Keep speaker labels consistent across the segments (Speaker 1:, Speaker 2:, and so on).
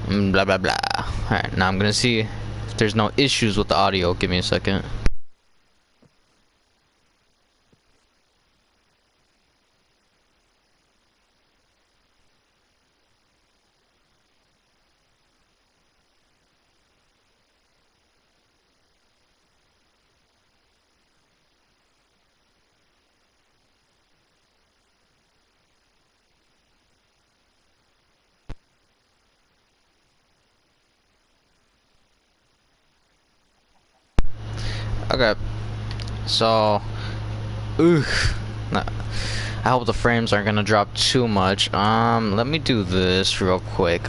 Speaker 1: blah blah blah. Alright, now I'm gonna see if there's no issues with the audio. Give me a second. Okay, so, nah, I hope the frames aren't gonna drop too much. Let me do this real quick.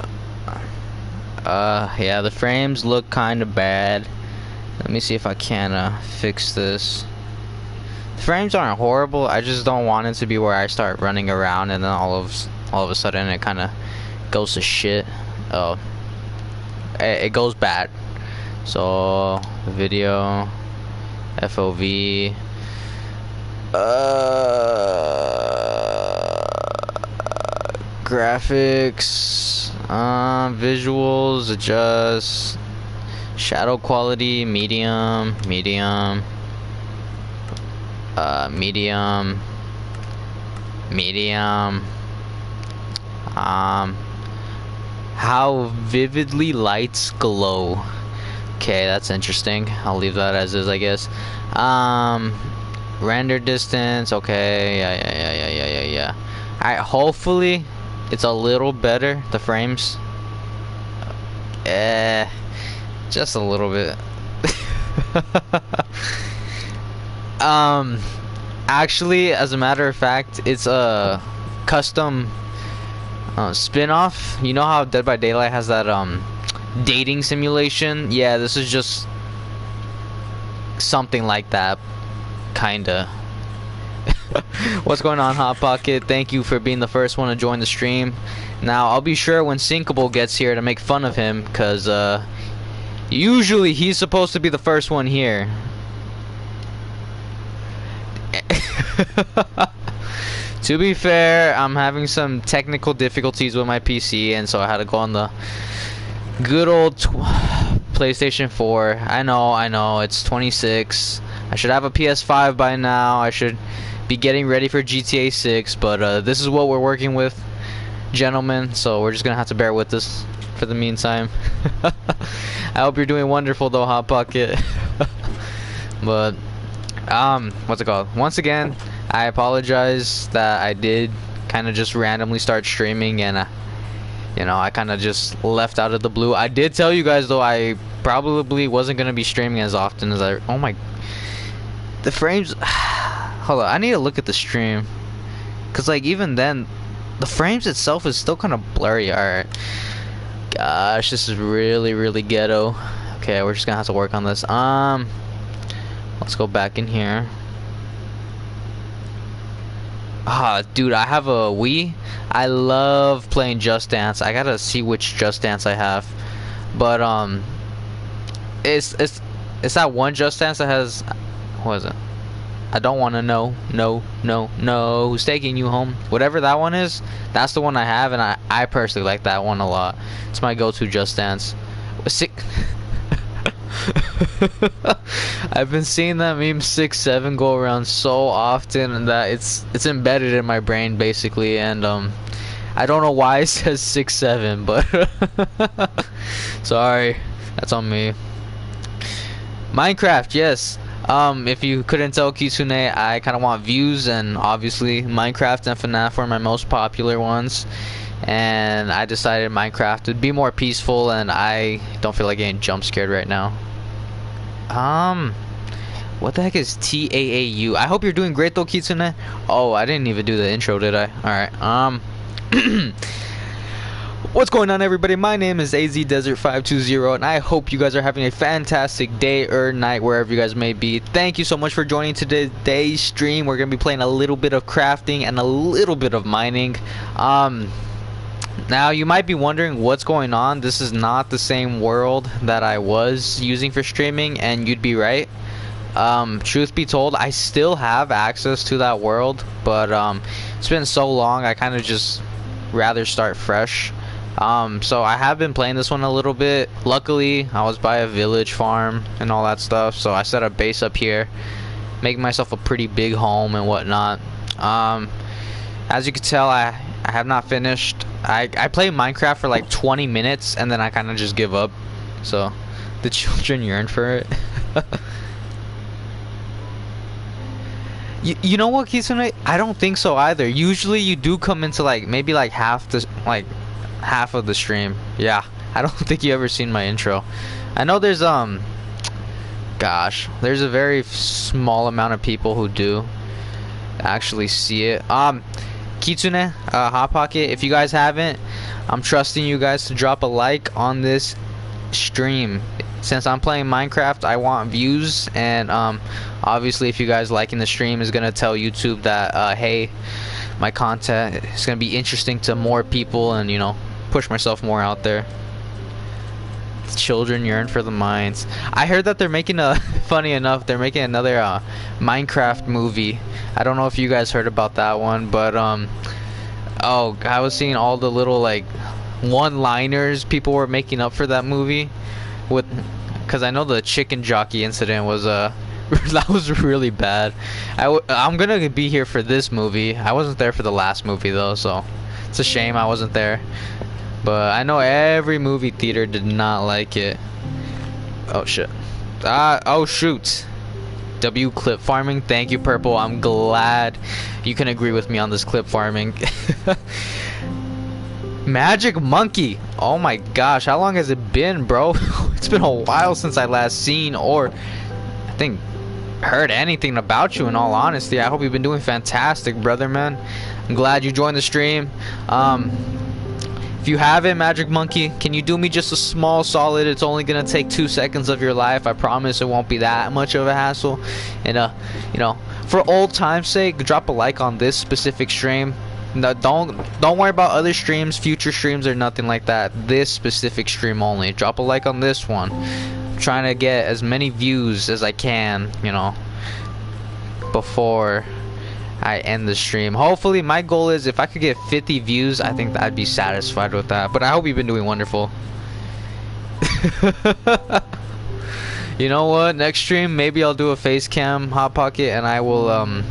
Speaker 1: Yeah, the frames look kind of bad. Let me see if I can fix this. The frames aren't horrible. I just don't want it to be where I start running around and then all of a sudden it kind of goes to shit. Oh, it goes bad. So video. FOV graphics, visuals, adjust, shadow quality, medium, medium, how vividly lights glow. Okay, that's interesting. I'll leave that as is, I guess. Render distance. Okay, yeah. Alright, hopefully it's a little better, the frames. Just a little bit. Actually, as a matter of fact, it's a custom spin-off. You know how Dead by Daylight has that dating simulation? Yeah, this is just something like that, kinda. What's going on, Hot Pocket? Thank you for being the first one to join the stream. Now I'll be sure when Sinkable gets here to make fun of him, cause usually he's supposed to be the first one here. To be fair, I'm having some technical difficulties with my PC, and so I had to go on the good old PlayStation 4. I know, it's 26. I should have a PS5 by now. I should be getting ready for GTA 6, but this is what we're working with, gentlemen, so we're just gonna have to bear with us for the meantime. I hope you're doing wonderful though, Hot Pocket. But what's it called? Once again, I apologize that I did kind of just randomly start streaming, and you know, I kind of just left out of the blue. I did tell you guys though I probably wasn't gonna be streaming as often as oh my, the frames. Hold on, I need to look at the stream, cause like even then the frames itself is still kind of blurry. Alright, gosh, this is really ghetto. Okay, we're just gonna have to work on this. Let's go back in here. Dude, I have a Wii. I love playing Just Dance. I gotta see which Just Dance I have, but it's that one Just Dance that has, what is it? I don't want to know. No, who's taking you home? Whatever that one is, that's the one I have, and I personally like that one a lot. It's my go-to Just Dance. Sick. I've been seeing that meme 6-7 go around so often that it's embedded in my brain basically, and I don't know why it says 6-7, but sorry, that's on me. Minecraft, yes. If you couldn't tell, Kitsune, I kind of want views, and obviously Minecraft and FNAF were my most popular ones, and I decided Minecraft would be more peaceful, and I don't feel like getting jump scared right now. What the heck is TAAU? I hope you're doing great though, Kitsune. Oh, I didn't even do the intro, did I? Alright, what's going on, everybody? My name is AZDesert520, and I hope you guys are having a fantastic day or night wherever you guys may be. Thank you so much for joining today's stream. We're gonna be playing a little bit of crafting and a little bit of mining. Now you might be wondering what's going on. This is not the same world that I was using for streaming, and you'd be right. Truth be told, I still have access to that world, but it's been so long I kind of just rather start fresh. So I have been playing this one a little bit. Luckily, I was by a village farm and all that stuff, so I set a base up here, making myself a pretty big home and whatnot. As you can tell, I have not finished. I played Minecraft for like 20 minutes and then I kind of just give up. So the children yearn for it. You know what, Kisune? I don't think so either. Usually you do come into like maybe like half of the stream. Yeah, I don't think you ever seen my intro. I know there's there's a very small amount of people who do actually see it. Kitsune, Hot Pocket, if you guys haven't, I'm trusting you guys to drop a like on this stream. Since I'm playing Minecraft, I want views, and obviously if you guys liking the stream is gonna tell YouTube that hey, my content is gonna be interesting to more people, and you know, push myself more out there. Children yearn for the mines. I heard that they're making funny enough, they're making another Minecraft movie. I don't know if you guys heard about that one, but oh, I was seeing all the little like one-liners people were making up for that movie, because I know the chicken jockey incident was that was really bad. I'm gonna be here for this movie. I wasn't there for the last movie though, so it's a shame I wasn't there. But I know every movie theater did not like it. Oh shit. Oh shoot. W clip farming. Thank you, Purple. I'm glad you can agree with me on this clip farming. Magic Monkey. Oh my gosh, how long has it been, bro? It's been a while since I last seen or I think heard anything about you, in all honesty. I hope you've been doing fantastic, brother, man. I'm glad you joined the stream. If you haven't, Magic Monkey, can you do me just a small solid? It's only gonna take 2 seconds of your life. I promise it won't be that much of a hassle. And you know, for old time's sake, drop a like on this specific stream. No, don't worry about other streams, future streams, or nothing like that. This specific stream only. Drop a like on this one. I'm trying to get as many views as I can, you know, before I end the stream. Hopefully, my goal is if I could get 50 views, I think that I'd be satisfied with that. But I hope you've been doing wonderful. You know what? Next stream, maybe I'll do a face cam, Hot Pocket, and I will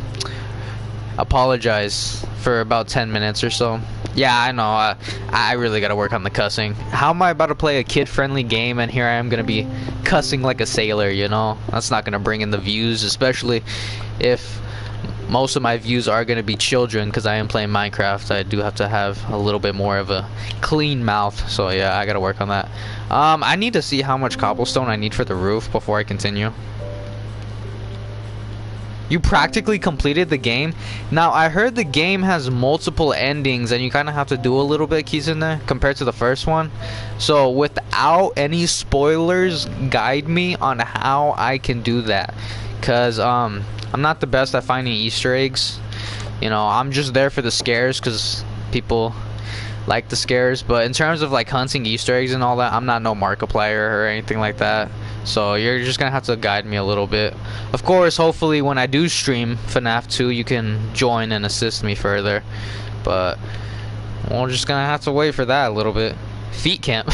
Speaker 1: apologize for about 10 minutes or so. Yeah, I know. I really gotta work on the cussing. How am I about to play a kid-friendly game and here I am gonna be cussing like a sailor? You know, that's not gonna bring in the views, especially if most of my views are going to be children, because I am playing Minecraft. I do have to have a little bit more of a clean mouth, so yeah, I gotta work on that. I need to see how much cobblestone I need for the roof before I continue. You practically completed the game. Now I heard the game has multiple endings and you kind of have to do a little bit keys in there compared to the first one. So without any spoilers, guide me on how I can do that, because I'm not the best at finding Easter eggs. You know, I'm just there for the scares because people like the scares. But in terms of like hunting Easter eggs and all that, I'm not no Markiplier or anything like that. So you're just gonna have to guide me a little bit. Of course, hopefully when I do stream FNAF 2, you can join and assist me further. But we're just gonna have to wait for that a little bit. Feet camp.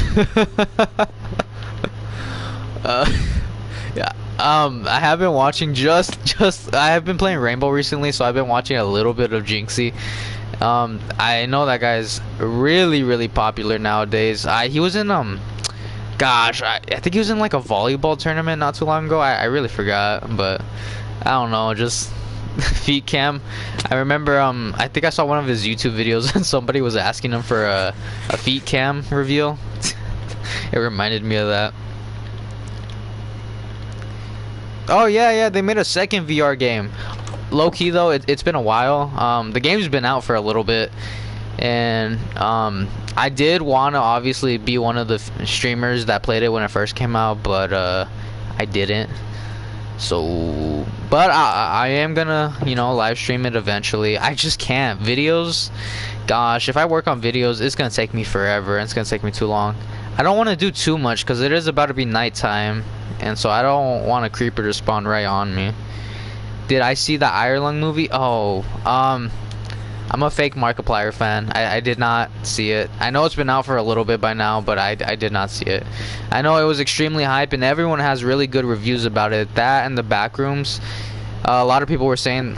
Speaker 1: Yeah. I have been watching I have been playing Rainbow recently, so I've been watching a little bit of Jinxie. I know that guy's really popular nowadays. He was in gosh, I think he was in like a volleyball tournament not too long ago. I really forgot, but I don't know, just feet cam. I remember I think I saw one of his YouTube videos and somebody was asking him for a feet cam reveal. It reminded me of that. Oh yeah, they made a second VR game. Low key though, it's been a while. The game's been out for a little bit, and I did want to obviously be one of the streamers that played it when it first came out, but I didn't. So, but I am gonna, you know, live stream it eventually. I just can't. Videos, gosh, if I work on videos, it's gonna take me forever and it's gonna take me too long. I don't want to do too much because it is about to be nighttime, and so I don't want a creeper to spawn right on me. Did I see the Ireland movie? Oh, I'm a fake Markiplier fan. I did not see it. I know it's been out for a little bit by now, but I did not see it. I know it was extremely hype, and everyone has really good reviews about it. That and the Backrooms. A lot of people were saying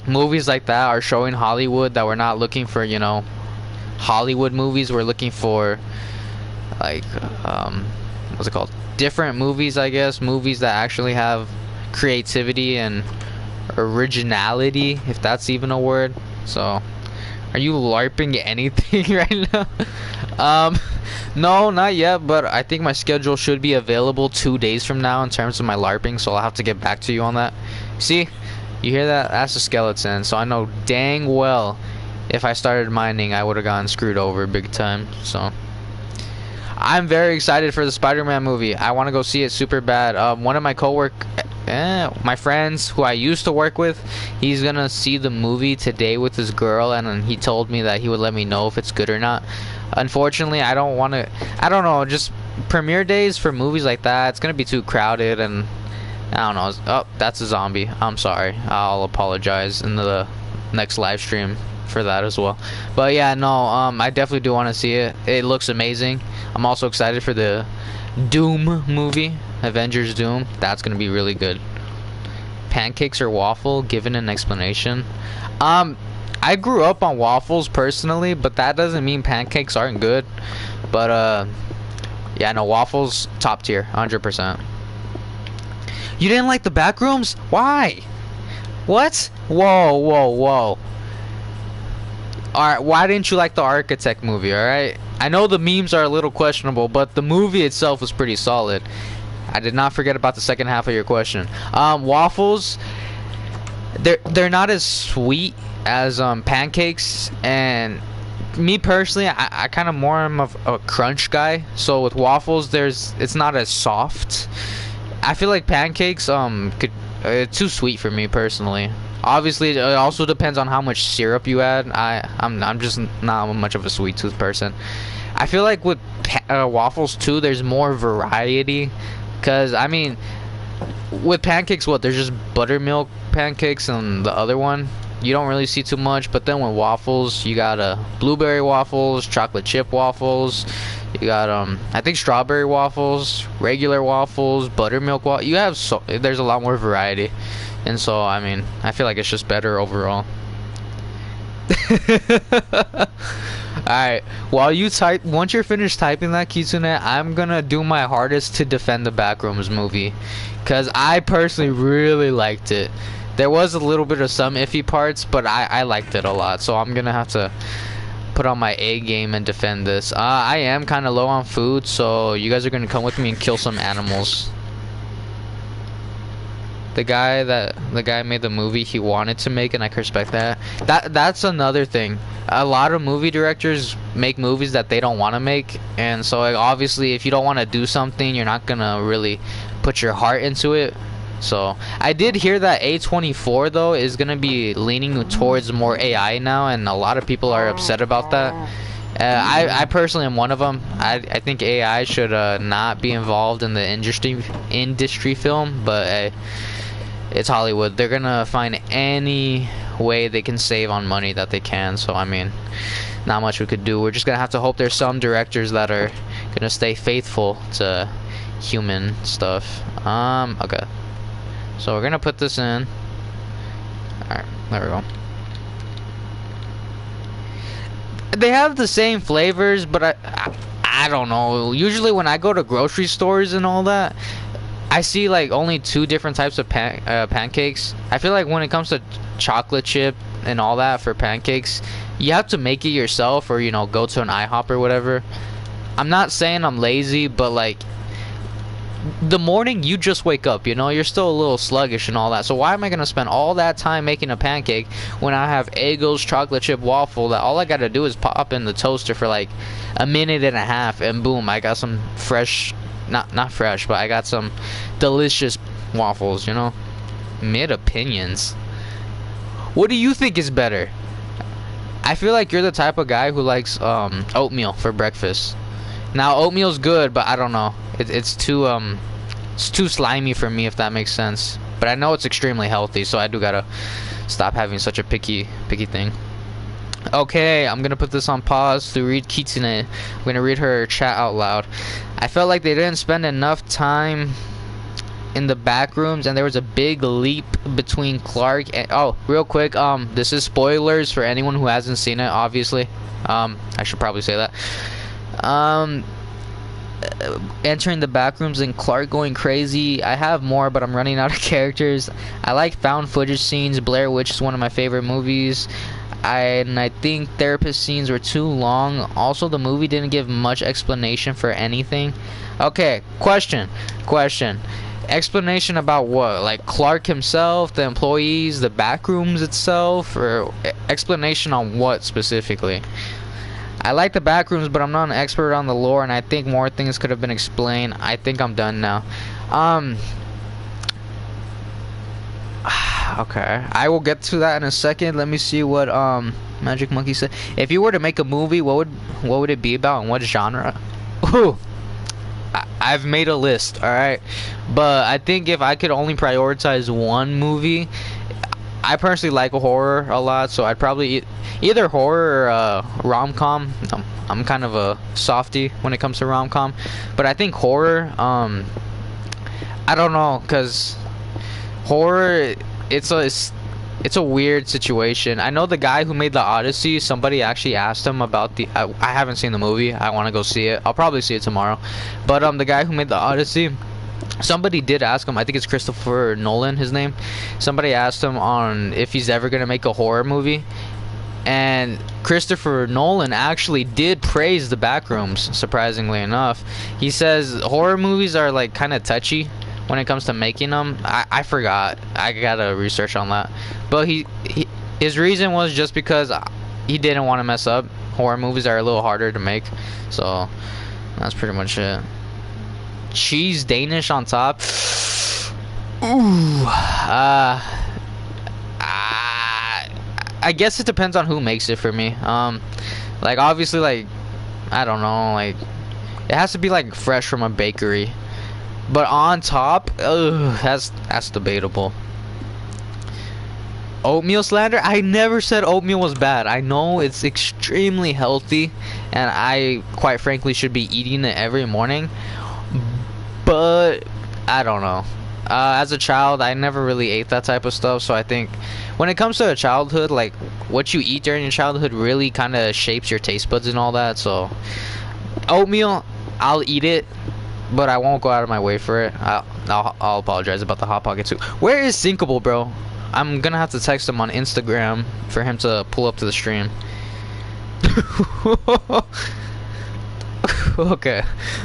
Speaker 1: movies like that are showing Hollywood that we're not looking for, you know, Hollywood movies. We're looking for, like, what's it called? Different movies, I guess. Movies that actually have creativity and originality, if that's even a word. So, are you LARPing anything right now? No, not yet, but I think my schedule should be available 2 days from now in terms of my LARPing, so I'll have to get back to you on that. See? You hear that? That's a skeleton, so I know dang well if I started mining, I would have gotten screwed over big time, so. I'm very excited for the Spider-Man movie. I want to go see it super bad. One of my my friends who I used to work with, he's gonna see the movie today with his girl, and he told me that he would let me know if it's good or not. Unfortunately, I don't want to. I don't know. Just premiere days for movies like that, it's gonna be too crowded, and I don't know. Oh, that's a zombie. I'm sorry. I'll apologize in the next live stream for that as well. But yeah, no, I definitely do want to see it. It looks amazing. I'm also excited for the Doom movie, Avengers Doom. That's gonna be really good. Pancakes or waffle? Given an explanation. I grew up on waffles personally, but that doesn't mean pancakes aren't good. But yeah, no, waffles top tier, 100%. You didn't like the Backrooms? Why? What? Whoa, whoa, whoa. Alright, why didn't you like the Architect movie, alright? I know the memes are a little questionable, but the movie itself was pretty solid. I did not forget about the second half of your question. Waffles, they're not as sweet as pancakes, and me personally, I kind of more am of a crunch guy. So with waffles, it's not as soft. I feel like pancakes it's too sweet for me personally. Obviously, it also depends on how much syrup you add. I'm just not much of a sweet tooth person. I feel like with waffles too, there's more variety. Cause I mean, with pancakes, there's just buttermilk pancakes, and the other one you don't really see too much. But then with waffles, you got blueberry waffles, chocolate chip waffles. You got I think strawberry waffles, regular waffles, buttermilk waffles. There's a lot more variety. And so, I mean, I feel like it's just better overall. Alright, once you're finished typing that, Kitsune, I'm gonna do my hardest to defend the Backrooms movie. Because I personally really liked it. There was a little bit of some iffy parts, but I liked it a lot. So I'm gonna have to put on my A game and defend this. I am kind of low on food, so you guys are gonna come with me and kill some animals. The guy made the movie he wanted to make, and I can respect that. That's another thing. A lot of movie directors make movies that they don't want to make, and so like, obviously if you don't want to do something, you're not gonna really put your heart into it. So I did hear that A24 though is gonna be leaning towards more AI now, and a lot of people are upset about that. I personally am one of them. I think AI should not be involved in the industry film, but it's Hollywood. They're gonna find any way they can save on money that they can. So I mean, not much we could do. We're just gonna have to hope there's some directors that are gonna stay faithful to human stuff. Okay. So we're gonna put this in. Alright, there we go. They have the same flavors, but I don't know. Usually when I go to grocery stores and all that, I see like only 2 different types of pancakes. I feel like when it comes to chocolate chip and all that for pancakes, you have to make it yourself, or you know, go to an IHOP or whatever. I'm not saying I'm lazy, but like the morning you just wake up, you know, you're still a little sluggish and all that. So why am I gonna spend all that time making a pancake when I have Eggo's chocolate chip waffle that all I gotta do is pop in the toaster for like a minute and a half, and boom, I got some fresh, not fresh, but I got some delicious waffles, you know? Mid opinions. What do you think is better? I feel like you're the type of guy who likes oatmeal for breakfast. Now oatmeal's good, but I don't know. It's too slimy for me, if that makes sense. But I know it's extremely healthy, so I do gotta stop having such a picky thing. Okay, I'm gonna put this on pause to read Kitsune. I'm gonna read her chat out loud. I felt like they didn't spend enough time in the back rooms, and there was a big leap between Clark and real quick, this is spoilers for anyone who hasn't seen it, obviously. I should probably say that. Entering the back rooms and Clark going crazy. I have more, but I'm running out of characters. I like found footage scenes. Blair Witch is one of my favorite movies. And I think therapist scenes were too long. Also, the movie didn't give much explanation for anything. Okay, question. Explanation about what? Like Clark himself, the employees, the back rooms itself, or explanation on what specifically? I like the back rooms, but I'm not an expert on the lore, and I think more things could have been explained. I think I'm done now. Okay, I will get to that in a second. Let me see what Magic Monkey said. If you were to make a movie, what would it be about, and what genre? Ooh, I've made a list, all right, but I think if I could only prioritize one movie, I personally like horror a lot, so I'd probably either horror or rom-com. I'm kind of a softie when it comes to rom-com, but I think horror. I don't know, cause horror, it's a weird situation. I know the guy who made the Odyssey, somebody actually asked him about the I haven't seen the movie. I want to go see it. I'll probably see it tomorrow. But the guy who made the Odyssey, somebody did ask him, I think it's Christopher Nolan, his name. Somebody asked him on if he's ever gonna make a horror movie, and Christopher Nolan actually did praise the backrooms, surprisingly enough. He says horror movies are like kind of touchy when it comes to making them. I forgot. I gotta research on that. But his reason was just because he didn't want to mess up. Horror movies are a little harder to make, so that's pretty much it. Cheese Danish on top. Ooh. I guess it depends on who makes it for me. Like obviously, like I don't know, like it has to be like fresh from a bakery. But on top, ugh, that's debatable. Oatmeal slander? I never said oatmeal was bad. I know it's extremely healthy, and I quite frankly should be eating it every morning. But I don't know. As a child, I never really ate that type of stuff, so I think when it comes to a childhood, like what you eat during your childhood really kind of shapes your taste buds and all that. So oatmeal, I'll eat it, but I won't go out of my way for it. I'll apologize about the Hot Pocket too. Where is Sinkable, bro? I'm gonna have to text him on Instagram for him to pull up to the stream. Okay.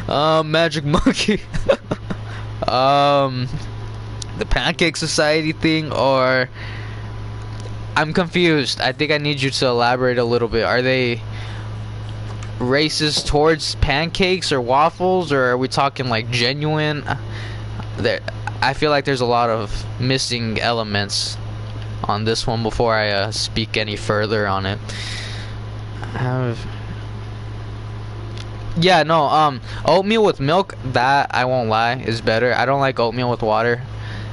Speaker 1: Magic Monkey. The Pancake Society thing, or I'm confused. I think I need you to elaborate a little bit. Are they racist towards pancakes or waffles, or are we talking like genuine? I feel like there's a lot of missing elements on this one before I speak any further on it. Yeah, no, oatmeal with milk, that I won't lie is better. I don't like oatmeal with water.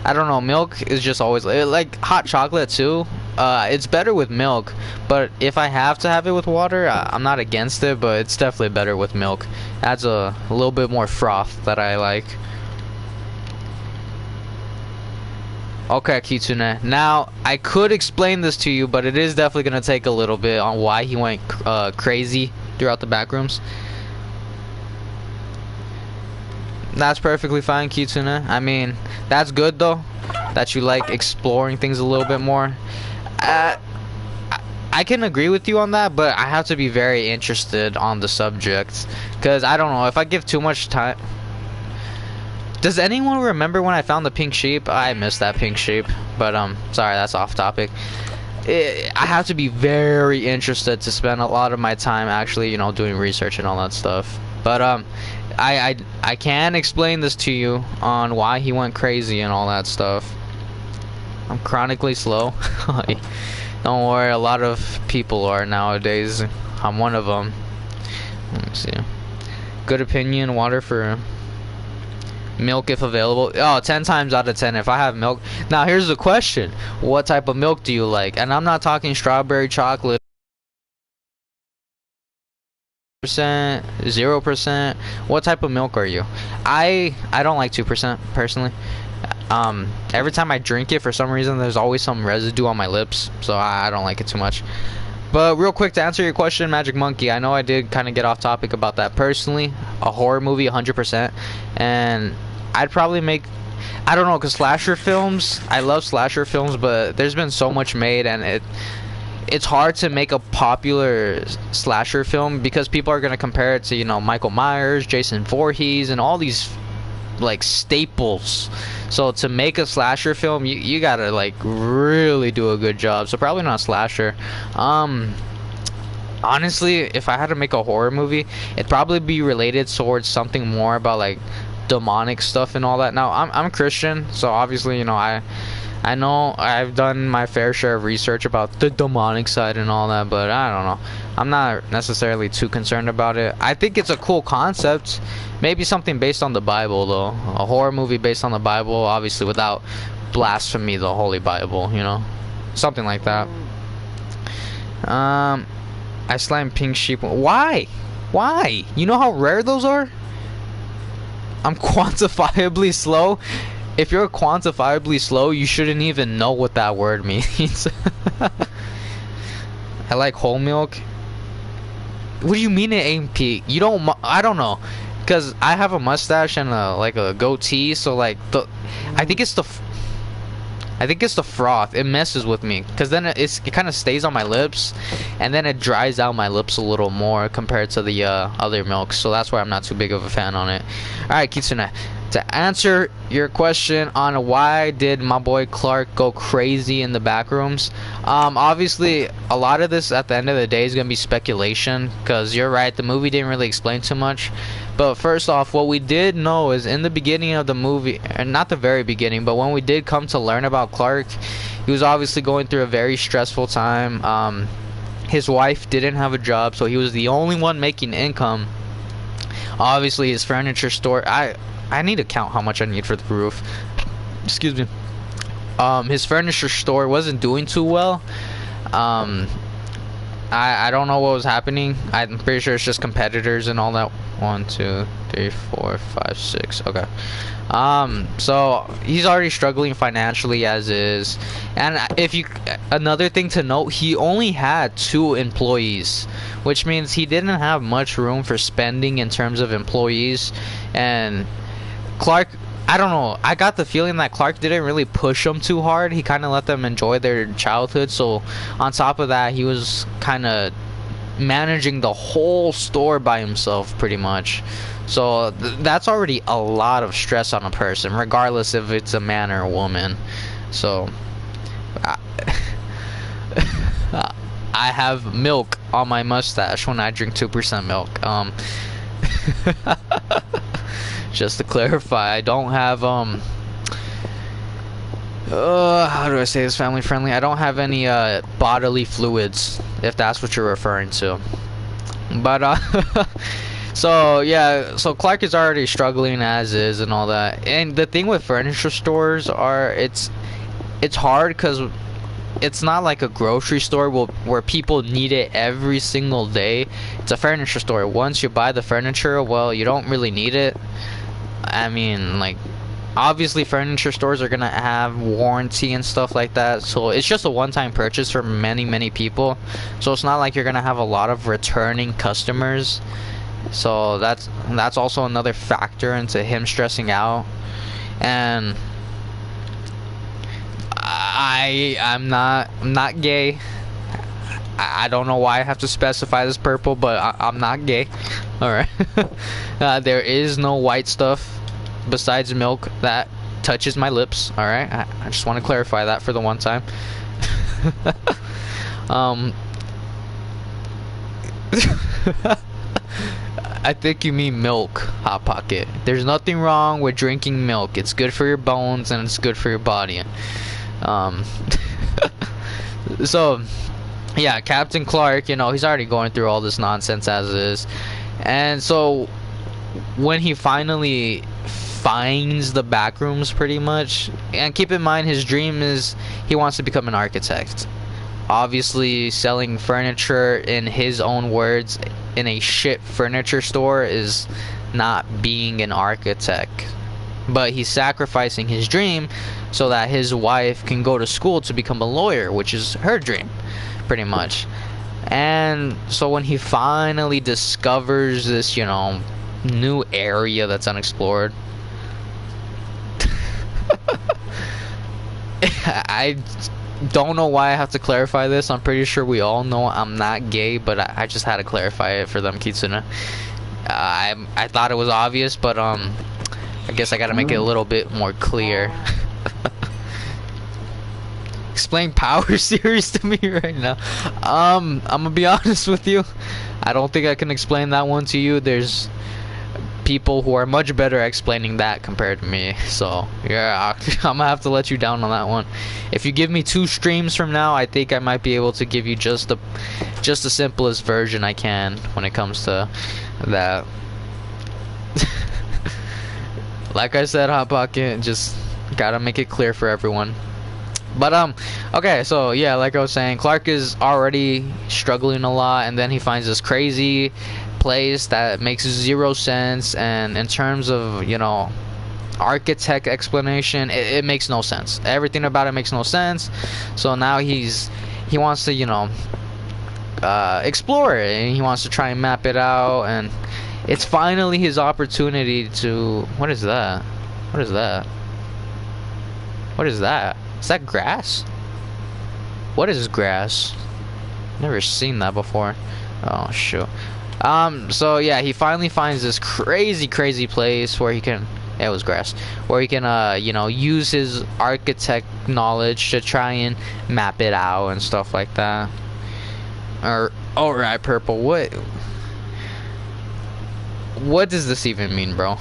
Speaker 1: I don't know, milk is just always like hot chocolate too. It's better with milk, but if I have to have it with water, I'm not against it, but it's definitely better with milk. Adds a little bit more froth that I like. Okay, Kitsune. Now, I could explain this to you, but it is definitely going to take a little bit on why he went crazy throughout the backrooms. That's perfectly fine, Kitsune. I mean, that's good though, that you like exploring things a little bit more. I can agree with you on that, but I have to be very interested on the subject, because I don't know, if I give too much time. Does anyone remember when I found the pink sheep? I missed that pink sheep, but sorry, that's off topic. I have to be very interested to spend a lot of my time actually, you know, doing research and all that stuff. But I can explain this to you on why he went crazy and all that stuff. I'm chronically slow. Don't worry, a lot of people are nowadays. I'm one of them. Let me see. Good opinion, water for milk if available. Oh, 10 times out of 10 if I have milk. Now here's the question. What type of milk do you like? And I'm not talking strawberry chocolate 0%? What type of milk are you? I don't like 2% personally. Every time I drink it, for some reason, there's always some residue on my lips, so I don't like it too much. But real quick, to answer your question, Magic Monkey, I know I did kind of get off topic about that personally. A horror movie, 100%. And I'd probably make, I don't know, because slasher films, I love slasher films, but there's been so much made, and it's hard to make a popular slasher film because people are going to compare it to, you know, Michael Myers, Jason Voorhees, and all these like staples. So to make a slasher film, you gotta like really do a good job. So probably not slasher. Honestly, if I had to make a horror movie, it'd probably be related towards something more about like demonic stuff and all that. Now I'm Christian, so obviously, you know, I know I've done my fair share of research about the demonic side and all that, but I don't know. I'm not necessarily too concerned about it. I think it's a cool concept. Maybe something based on the Bible, though. A horror movie based on the Bible, obviously without blasphemy, the Holy Bible, you know? Something like that. I slime pink sheep. Why? Why? You know how rare those are? I'm quantifiably slow. If you're quantifiably slow, you shouldn't even know what that word means. I like whole milk. What do you mean it ain't peak? You don't. I don't know, cause I have a mustache and like a goatee. So like I think it's the froth. It messes with me, cause then it kind of stays on my lips, and then it dries out my lips a little more compared to the other milks. So that's why I'm not too big of a fan on it. All right, Kitsune. To answer your question on why did my boy Clark go crazy in the back rooms, obviously a lot of this at the end of the day is going to be speculation, because you're right, the movie didn't really explain too much. But first off, what we did know is in the beginning of the movie, and not the very beginning, but when we did come to learn about Clark, he was obviously going through a very stressful time. His wife didn't have a job, so he was the only one making income. Obviously his furniture store, I need to count how much I need for the roof. Excuse me. His furniture store wasn't doing too well. I don't know what was happening. I'm pretty sure it's just competitors and all that. 1, 2, 3, 4, 5, 6. Okay. So he's already struggling financially as is. And another thing to note, he only had 2 employees, which means he didn't have much room for spending in terms of employees. And Clark, I don't know, I got the feeling that Clark didn't really push them too hard. He kind of let them enjoy their childhood. So on top of that, he was kind of managing the whole store by himself pretty much. So that's already a lot of stress on a person, regardless if it's a man or a woman. So I have milk on my mustache when I drink 2% milk. Just to clarify, I don't have how do I say this family friendly? I don't have any bodily fluids, if that's what you're referring to. But so yeah, so Clark is already struggling as is and all that. And the thing with furniture stores it's hard because it's not like a grocery store where people need it every single day. It's a furniture store. Once you buy the furniture, well, you don't really need it. I mean, like, obviously furniture stores are gonna have warranty and stuff like that, so it's just a one-time purchase for many people. So it's not like you're gonna have a lot of returning customers. So that's also another factor into him stressing out. And I'm not gay. I don't know why I have to specify this purple, but I'm not gay. Alright. There is no white stuff besides milk that touches my lips. Alright. I just want to clarify that for the one time. I think you mean milk, Hot Pocket. There's nothing wrong with drinking milk. It's good for your bones and it's good for your body. So yeah, Captain Clark, you know, he's already going through all this nonsense as is. And so when he finally finds the back rooms pretty much, and keep in mind his dream is he wants to become an architect. Obviously selling furniture, in his own words, in a shit furniture store is not being an architect. But he's sacrificing his dream so that his wife can go to school to become a lawyer, which is her dream, pretty much. And so when he finally discovers this, you know, new area that's unexplored, I don't know why I have to clarify this. I'm pretty sure we all know I'm not gay, but I just had to clarify it for them, Kitsune. I thought it was obvious, but I guess I gotta make it a little bit more clear. Explain Power Series to me right now. I'm gonna be honest with you. I don't think I can explain that one to you. There's people who are much better at explaining that compared to me. So yeah, I'm gonna have to let you down on that one. If you give me 2 streams from now, I think I might be able to give you just the simplest version I can when it comes to that. Like I said, Hot Pocket, just gotta make it clear for everyone. But okay, so yeah, like I was saying, Clark is already struggling a lot, and then he finds this crazy place that makes 0 sense, and in terms of, you know, architect explanation, it makes no sense. Everything about it makes no sense. So now he wants to, you know, explore it, and he wants to try and map it out, and it's finally his opportunity to... What is that? What is that? What is that? Is that grass? What is grass? Never seen that before. Oh shoot. So yeah, he finally finds this crazy place where he can... It was grass. Where he can, you know, use his architect knowledge to try and map it out and stuff like that. Or, alright, Purple, what does this even mean, bro?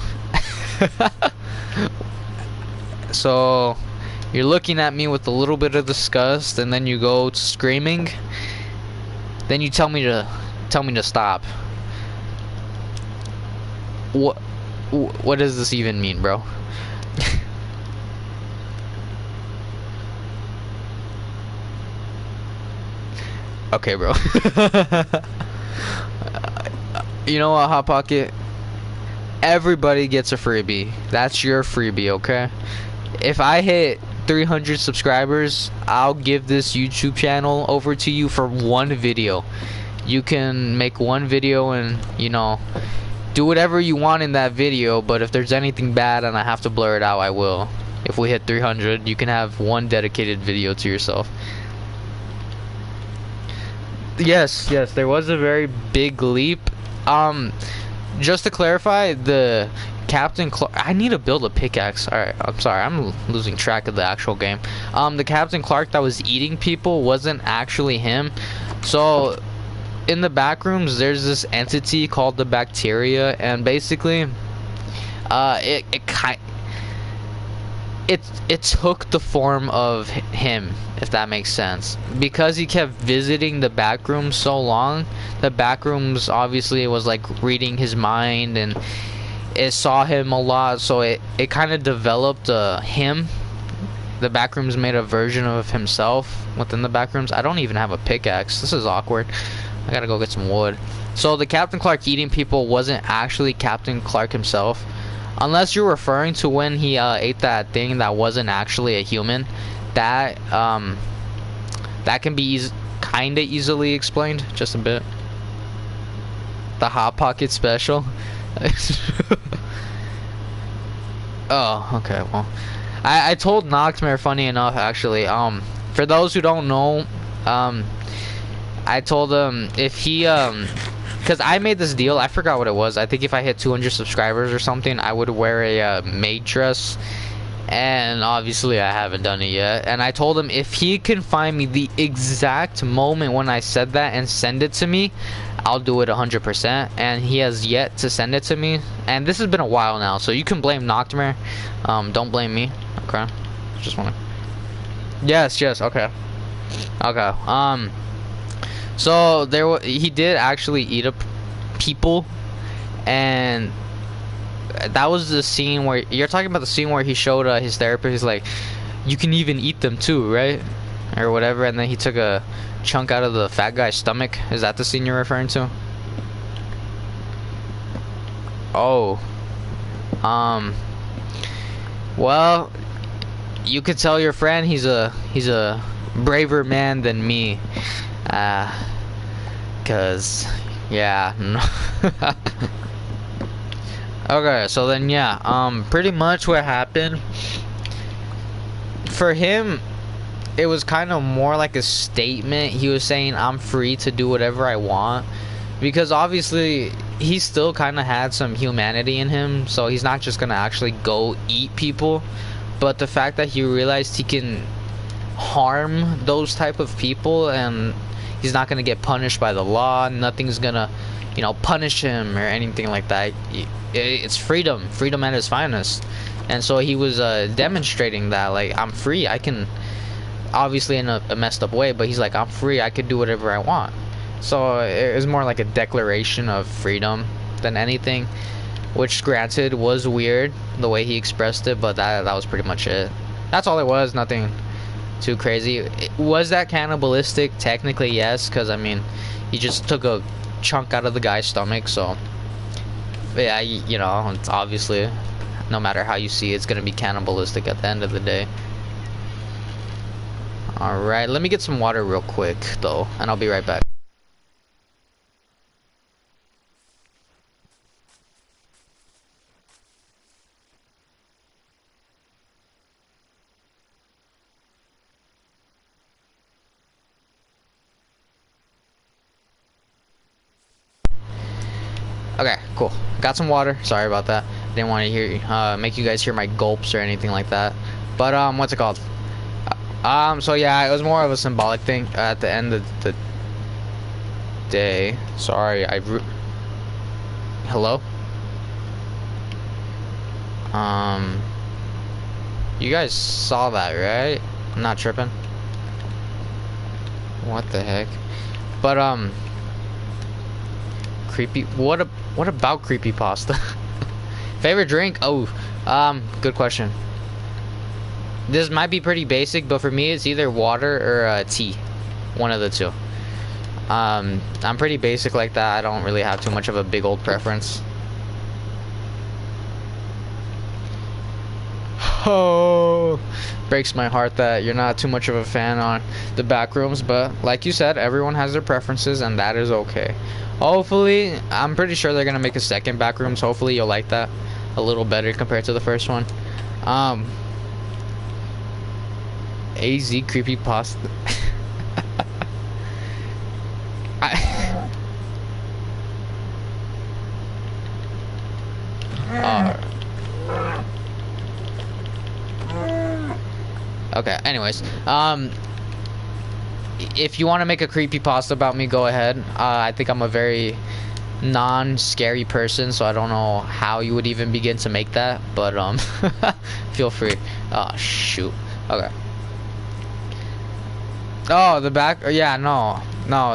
Speaker 1: So, you're looking at me with a little bit of disgust, and then you go to screaming. Then you tell me to stop. What does this even mean, bro? Okay, bro. You know what, Hot Pocket? Everybody gets a freebie. That's your freebie, okay? If I hit 300 subscribers, I'll give this YouTube channel over to you for 1 video. You can make 1 video and, you know, do whatever you want in that video, but if there's anything bad and I have to blur it out, I will. If we hit 300, you can have 1 dedicated video to yourself. Yes, there was a very big leap. Just to clarify, the Captain Clark... I need to build a pickaxe. Alright, I'm sorry, I'm losing track of the actual game. The Captain Clark that was eating people wasn't actually him. So, in the back rooms, there's this entity called the bacteria, and basically, it took the form of him, if that makes sense, because he kept visiting the back rooms so long. The back rooms obviously was like reading his mind, and it saw him a lot, so it kind of developed him. The back rooms made a version of himself within the back rooms. I don't even have a pickaxe. This is awkward. I gotta go get some wood. So the Captain Clark eating people wasn't actually Captain Clark himself. Unless you're referring to when he ate that thing that wasn't actually a human. That can be kinda easily explained, just a bit. The Hot Pocket special. Oh, okay, well. I told Noctmare, funny enough, actually. For those who don't know, I told him if he because I made this deal, I forgot what it was. I think if I hit 200 subscribers or something, I would wear a maid dress. And obviously I haven't done it yet. And I told him if he can find me the exact moment when I said that and send it to me, I'll do it 100%. And he has yet to send it to me. And this has been a while now, so you can blame Noctmare. Don't blame me. Okay. Just wanna... Yes, okay. Okay. So he did actually eat up people, and that was the scene where you're talking about, the scene where he showed his therapist. He's like, you can even eat them too, right? Or whatever, and then he took a chunk out of the fat guy's stomach. Is that the scene you're referring to? Oh, um, well, you could tell your friend he's a braver man than me. Cause, yeah. Okay, so then yeah, pretty much what happened for him, it was kind of more like a statement. He was saying I'm free to do whatever I want, because obviously he still kind of had some humanity in him, so he's not just gonna actually go eat people. But the fact that he realized he can harm those type of people and he's not gonna get punished by the law, nothing's gonna, you know, punish him or anything like that. It's freedom at its finest. And so he was demonstrating that, like, I'm free, I can, obviously in a messed up way, but he's like, I'm free, I could do whatever I want. So it was more like a declaration of freedom than anything, which granted was weird the way he expressed it, but that was pretty much it. That's all it was, nothing too crazy. Was that cannibalistic? Technically yes, because I mean he just took a chunk out of the guy's stomach, so yeah, you know, it's obviously, no matter how you see it, it's gonna be cannibalistic at the end of the day. Alright, let me get some water real quick though, and I'll be right back. Okay, cool. Got some water. Sorry about that. Didn't want to make you guys hear my gulps or anything like that. But what's it called? So yeah, it was more of a symbolic thing at the end of the day. Sorry, hello? You guys saw that, right? I'm not tripping. What the heck? But creepy. What about creepypasta? Favorite drink? Oh, good question. This might be pretty basic, but for me it's either water or tea. One of the two. I'm pretty basic like that. I don't really have too much of a big old preference. Oh, breaks my heart that you're not too much of a fan on the back rooms, but like you said, everyone has their preferences and that is okay. Hopefully, I'm pretty sure they're gonna make a second back rooms. Hopefully you'll like that a little better compared to the first one. AZ creepypasta. Okay, anyways, if you want to make a creepypasta about me, go ahead. I think I'm a very non-scary person, so I don't know how you would even begin to make that, but feel free. Oh shoot. Okay. Oh, the back, yeah, no,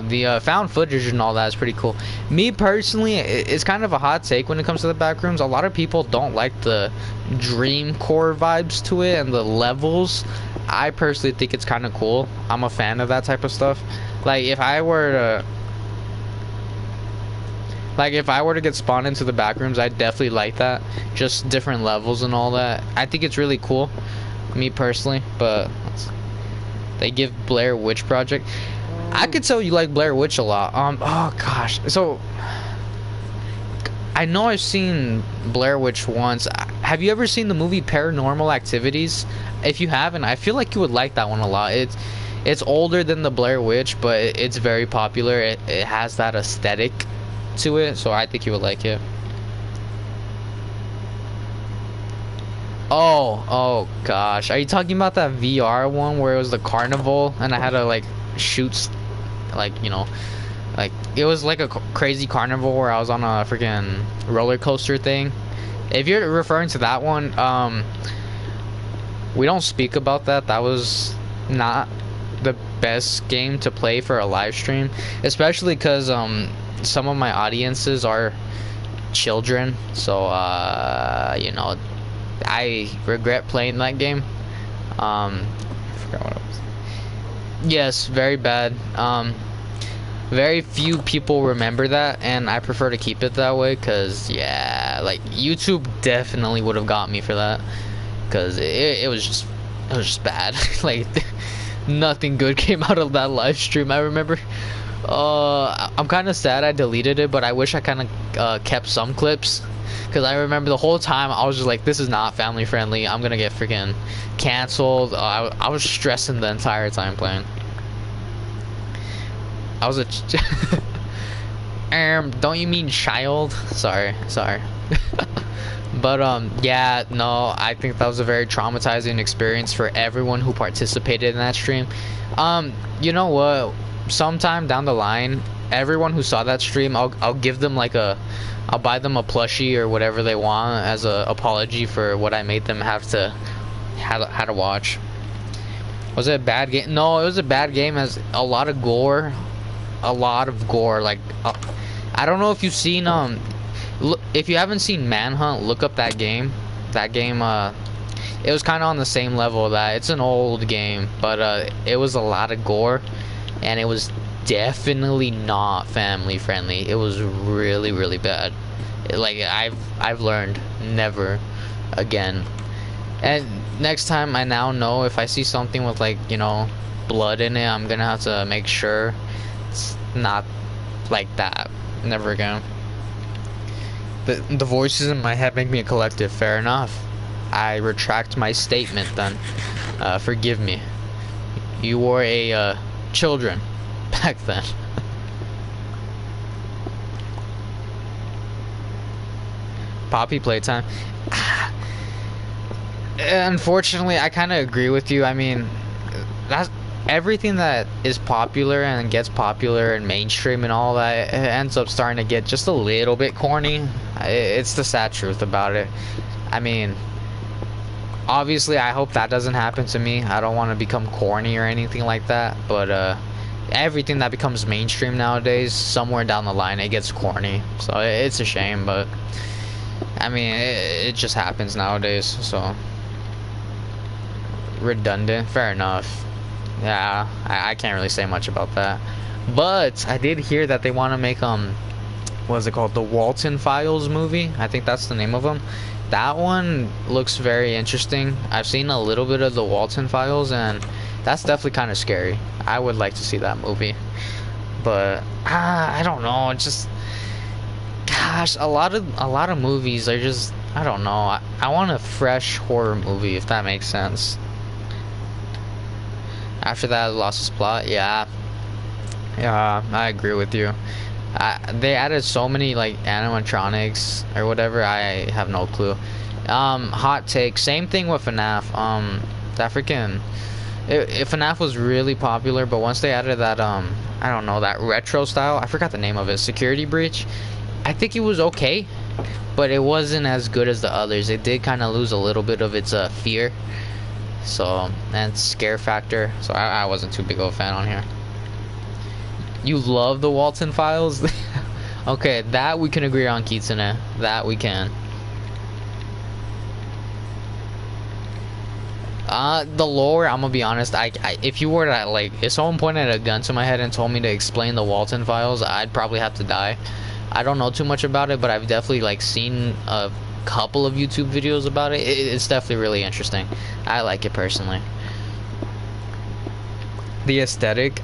Speaker 1: the found footage and all that is pretty cool. Me personally, it's kind of a hot take when it comes to the back rooms. A lot of people don't like the dream core vibes to it and the levels. I personally think it's kind of cool. I'm a fan of that type of stuff. Like if I were to get spawned into the back rooms, I'd definitely like that. Just different levels and all that. I think it's really cool, me personally, but they give Blair Witch Project. I could tell you like Blair Witch a lot. Oh gosh. So I know I've seen Blair Witch once. Have you ever seen the movie Paranormal Activities? If you haven't, I feel like you would like that one a lot. It's older than the Blair Witch, but it's very popular. It has that aesthetic to it, so I think you would like it. Oh gosh, are you talking about that VR one where it was the carnival and I had to like shoot, like, you know, like it was like a crazy carnival where I was on a freaking roller coaster thing? If you're referring to that one, we don't speak about that. That was not the best game to play for a live stream, especially because some of my audiences are children, so you know, I regret playing that game. I forgot what it was. Yes, very bad. Very few people remember that, and I prefer to keep it that way, cause yeah, like YouTube definitely would have got me for that, cause it was just bad. Like nothing good came out of that live stream. I remember. I'm kind of sad I deleted it, but I wish I kind of kept some clips, because I remember the whole time I was just like, this is not family friendly. I'm gonna get freaking canceled. I was stressing the entire time playing. I was a don't you mean child? Sorry. But yeah, no, I think that was a very traumatizing experience for everyone who participated in that stream. You know what? Sometime down the line, everyone who saw that stream, I'll give them like I'll buy them a plushie or whatever they want as a apology for what I made them have to watch. Was it a bad game? No, it was a bad game. As a lot of gore, like I don't know if you've seen if you haven't seen Manhunt, look up that game. It was kind of on the same level of that. It's an old game, but it was a lot of gore, and it was definitely not family friendly. It was really, really bad. Like I've learned never again. And next time, I now know if I see something with, like, you know, blood in it, I'm gonna have to make sure it's not like that. Never again. The voices in my head make me a collective. Fair enough. I retract my statement then. Forgive me. You were a children back then. Poppy playtime. Unfortunately, I kind of agree with you. I mean, that's everything that is popular and gets popular and mainstream and all that, it ends up starting to get just a little bit corny. It's the sad truth about it. I mean, obviously, I hope that doesn't happen to me. I don't want to become corny or anything like that, but everything that becomes mainstream nowadays, somewhere down the line, it gets corny. So it's a shame, but I mean, it just happens nowadays. So redundant, fair enough. Yeah, I can't really say much about that. But I did hear that they want to make what is it called, the Walton Files movie. I think that's the name of them. That one looks very interesting. I've seen a little bit of the Walton Files, and that's definitely kind of scary. I would like to see that movie, but I don't know. Just, gosh, a lot of movies are just, I don't know. I want a fresh horror movie, if that makes sense. After that, lost its plot. Yeah, I agree with you. They added so many like animatronics or whatever. I have no clue. Hot take. Same thing with FNAF. That freaking FNAF was really popular, but once they added that I don't know, that retro style. I forgot the name of it. Security Breach. I think it was okay, but it wasn't as good as the others. It did kind of lose a little bit of its fear. So, and scare factor. So I wasn't too big of a fan on here. You love the Walton Files? Okay, that we can agree on, Kitsune. That we can. The lore, I'm gonna be honest, if you were to, like, if someone pointed a gun to my head and told me to explain the Walton Files, I'd probably have to die. I don't know too much about it, but I've definitely, like, seen a couple of YouTube videos about it. It's definitely really interesting. I like it personally. The aesthetic.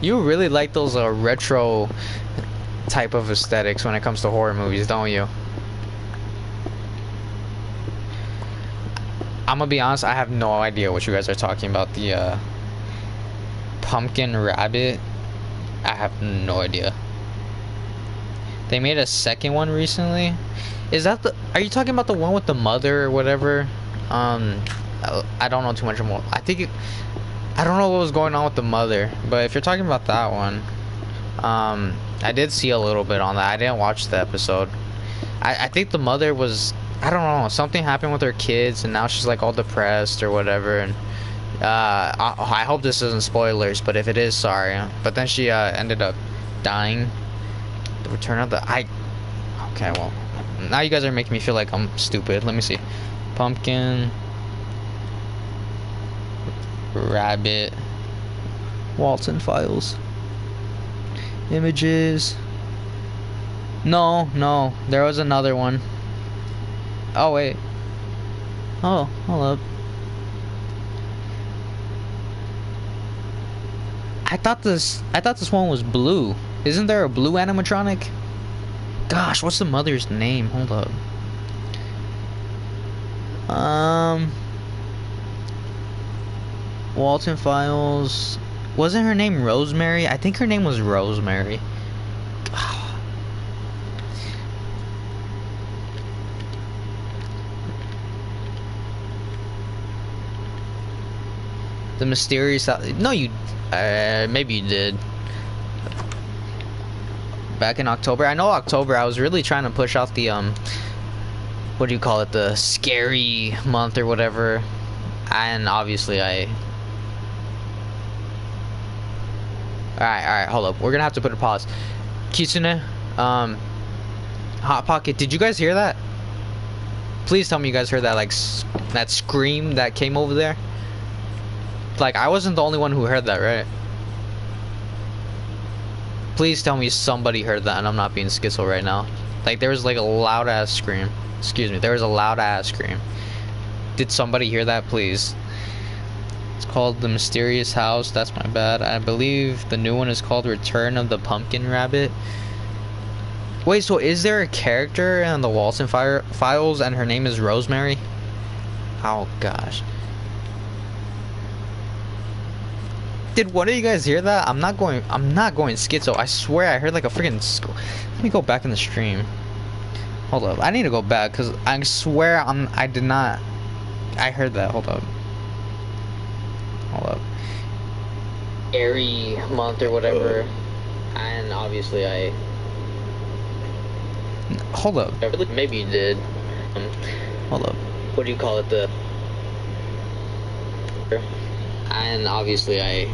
Speaker 1: You really like those retro type of aesthetics when it comes to horror movies, don't you? I'm gonna be honest, I have no idea what you guys are talking about. The pumpkin rabbit, I have no idea. They made a second one recently. Is that the, are you talking about the one with the mother or whatever? I don't know too much more. I think I don't know what was going on with the mother, but if you're talking about that one, I did see a little bit on that. I didn't watch the episode. I think the mother was, I don't know, something happened with her kids, and now she's like all depressed or whatever. And I hope this isn't spoilers, but if it is, sorry. But then she ended up dying. The return of the okay, well, now you guys are making me feel like I'm stupid. Let me see. Pumpkin Rabbit Walton Files. Images. No, no, there was another one. Oh wait. Oh, hold up. I thought this one was blue. Isn't there a blue animatronic? Gosh, what's the mother's name? Hold up. Walton Files. Wasn't her name Rosemary? I think her name was Rosemary. The mysterious. No, you. Maybe you did. Back in October. I know October. I was really trying to push out the what do you call it? The scary month or whatever. And obviously I. Alright, hold up. We're gonna have to put a pause. Kitsune, Hot Pocket, did you guys hear that? Please tell me you guys heard that, like, that scream that came over there. Like, I wasn't the only one who heard that, right? Please tell me somebody heard that and I'm not being schizo right now. Like, there was like a loud ass scream. Excuse me, there was a loud ass scream. Did somebody hear that, please? It's called The Mysterious House. That's my bad. I believe the new one is called Return of the Pumpkin Rabbit. Wait, so is there a character in the Walton Files and her name is Rosemary? Oh gosh. Did one of you guys hear that? I'm not going schizo. I swear I heard like a freaking Let me go back in the stream. Hold up. I need to go back because I swear I did not. I heard that. Hold up. Hold up. Airy month or whatever. And obviously I. Hold up. Maybe you did. Hold up. What do you call it? The. And obviously I.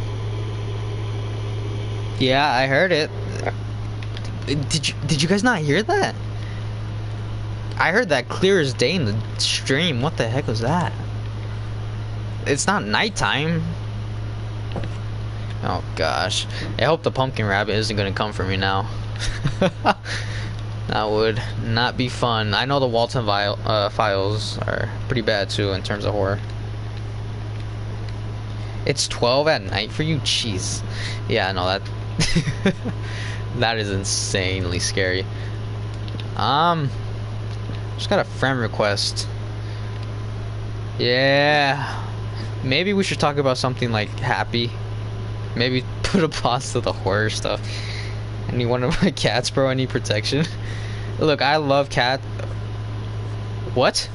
Speaker 1: Yeah, I heard it. Did you guys not hear that? I heard that clear as day in the stream. What the heck was that? It's not nighttime. Oh gosh. I hope the pumpkin rabbit isn't gonna come for me now. That would not be fun. I know the Walton Files are pretty bad too in terms of horror. It's 12 at night for you? Jeez. Yeah, no, that that is insanely scary. Just got a friend request. Yeah. Maybe we should talk about something like happy. Maybe put a pause to the horror stuff. I need one of my cats, bro. I need protection. Look, I love cat. What?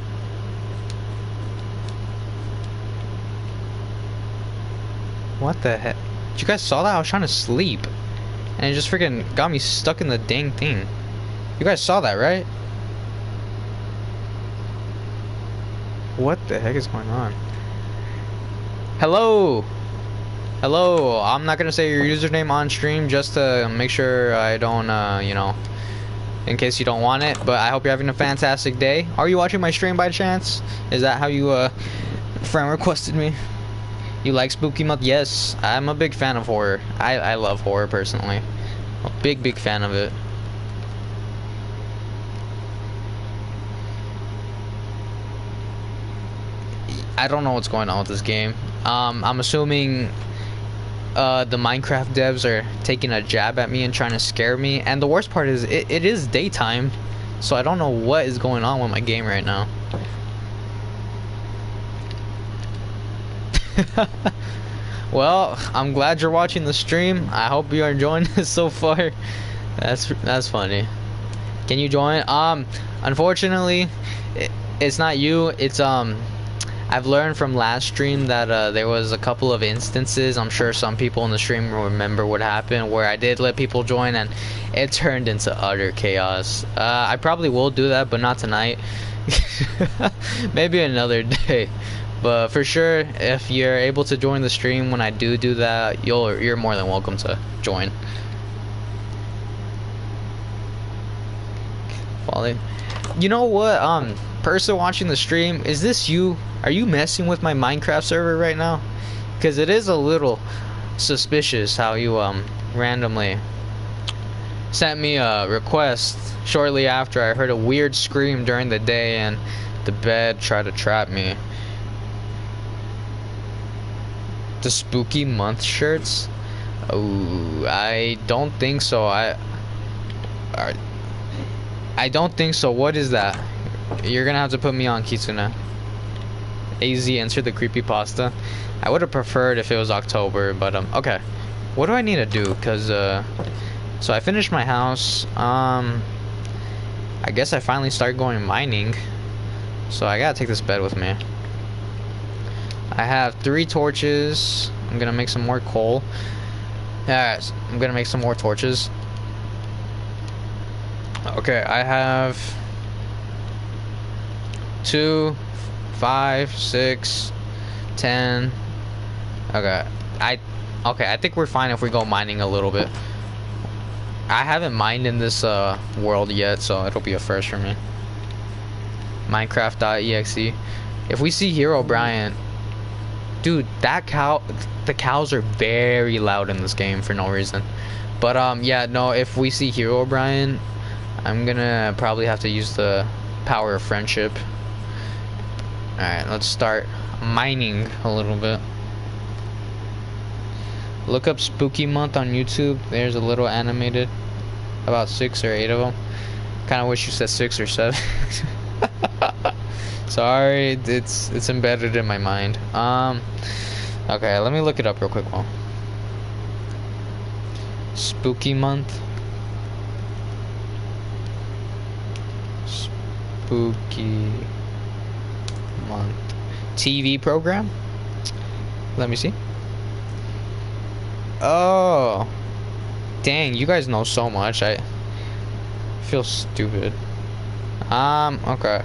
Speaker 1: What the heck? You guys saw that? I was trying to sleep. And it just freaking got me stuck in the dang thing. You guys saw that, right? What the heck is going on? Hello! Hello! I'm not gonna say your username on stream just to make sure I don't, you know, in case you don't want it. But I hope you're having a fantastic day. Are you watching my stream by chance? Is that how you, friend requested me? You like spooky month? Yes, I'm a big fan of horror. I love horror personally. A big fan of it. I don't know what's going on with this game. I'm assuming the Minecraft devs are taking a jab at me and trying to scare me. And the worst part is it is daytime, so I don't know what is going on with my game right now. Well, I'm glad you're watching the stream. I hope you're enjoying this so far. That's funny. Can you join? Unfortunately, it's not you. It's I've learned from last stream that there was a couple of instances. I'm sure some people in the stream will remember what happened, where I did let people join and it turned into utter chaos. I probably will do that, but not tonight. Maybe another day. But for sure, if you're able to join the stream when I do that, you're more than welcome to join. Follow. You know what? Person watching the stream, is this you? Are you messing with my Minecraft server right now? Because it is a little suspicious how you randomly sent me a request shortly after I heard a weird scream during the day and the bed tried to trap me. The spooky month shirts? Oh, I don't think so. I don't think so. What is that? You're gonna have to put me on, Kitsune. AZ answered the creepypasta. I would have preferred if it was October, but okay. What do I need to do? Cause so I finished my house. I guess I finally started going mining. So I gotta take this bed with me. I have 3 torches. I'm gonna make some more coal. Yes, I'm gonna make some more torches. Okay, I have 2, 5, 6, 10. Okay, I think we're fine if we go mining a little bit. I haven't mined in this world yet, so it'll be a first for me. Minecraft.exe. If we see Hero Brian, dude, the cows are very loud in this game for no reason. But yeah, no, if we see Hero Brian, I'm gonna probably have to use the power of friendship. Alright, let's start mining a little bit. Look up Spooky Month on YouTube. There's a little animated, about 6 or 8 of them. Kind of wish you said 6 or 7. Sorry, it's embedded in my mind. Okay, let me look it up real quick. Well, Spooky Month. Spooky Month TV program. Let me see. Oh, dang! You guys know so much. I feel stupid. Okay.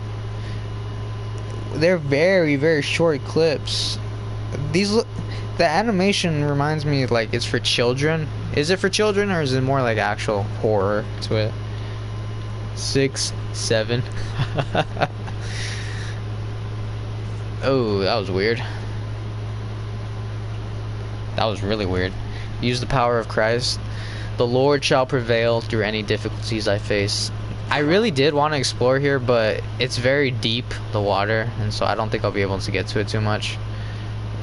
Speaker 1: They're very, very short clips. The animation reminds me like it's for children. Is it for children or is it more like actual horror to it? 6, 7. Oh, that was weird. That was really weird. Use the power of Christ. The Lord shall prevail through any difficulties I face. I really did want to explore here, but it's very deep, the water, and so I don't think I'll be able to get to it too much.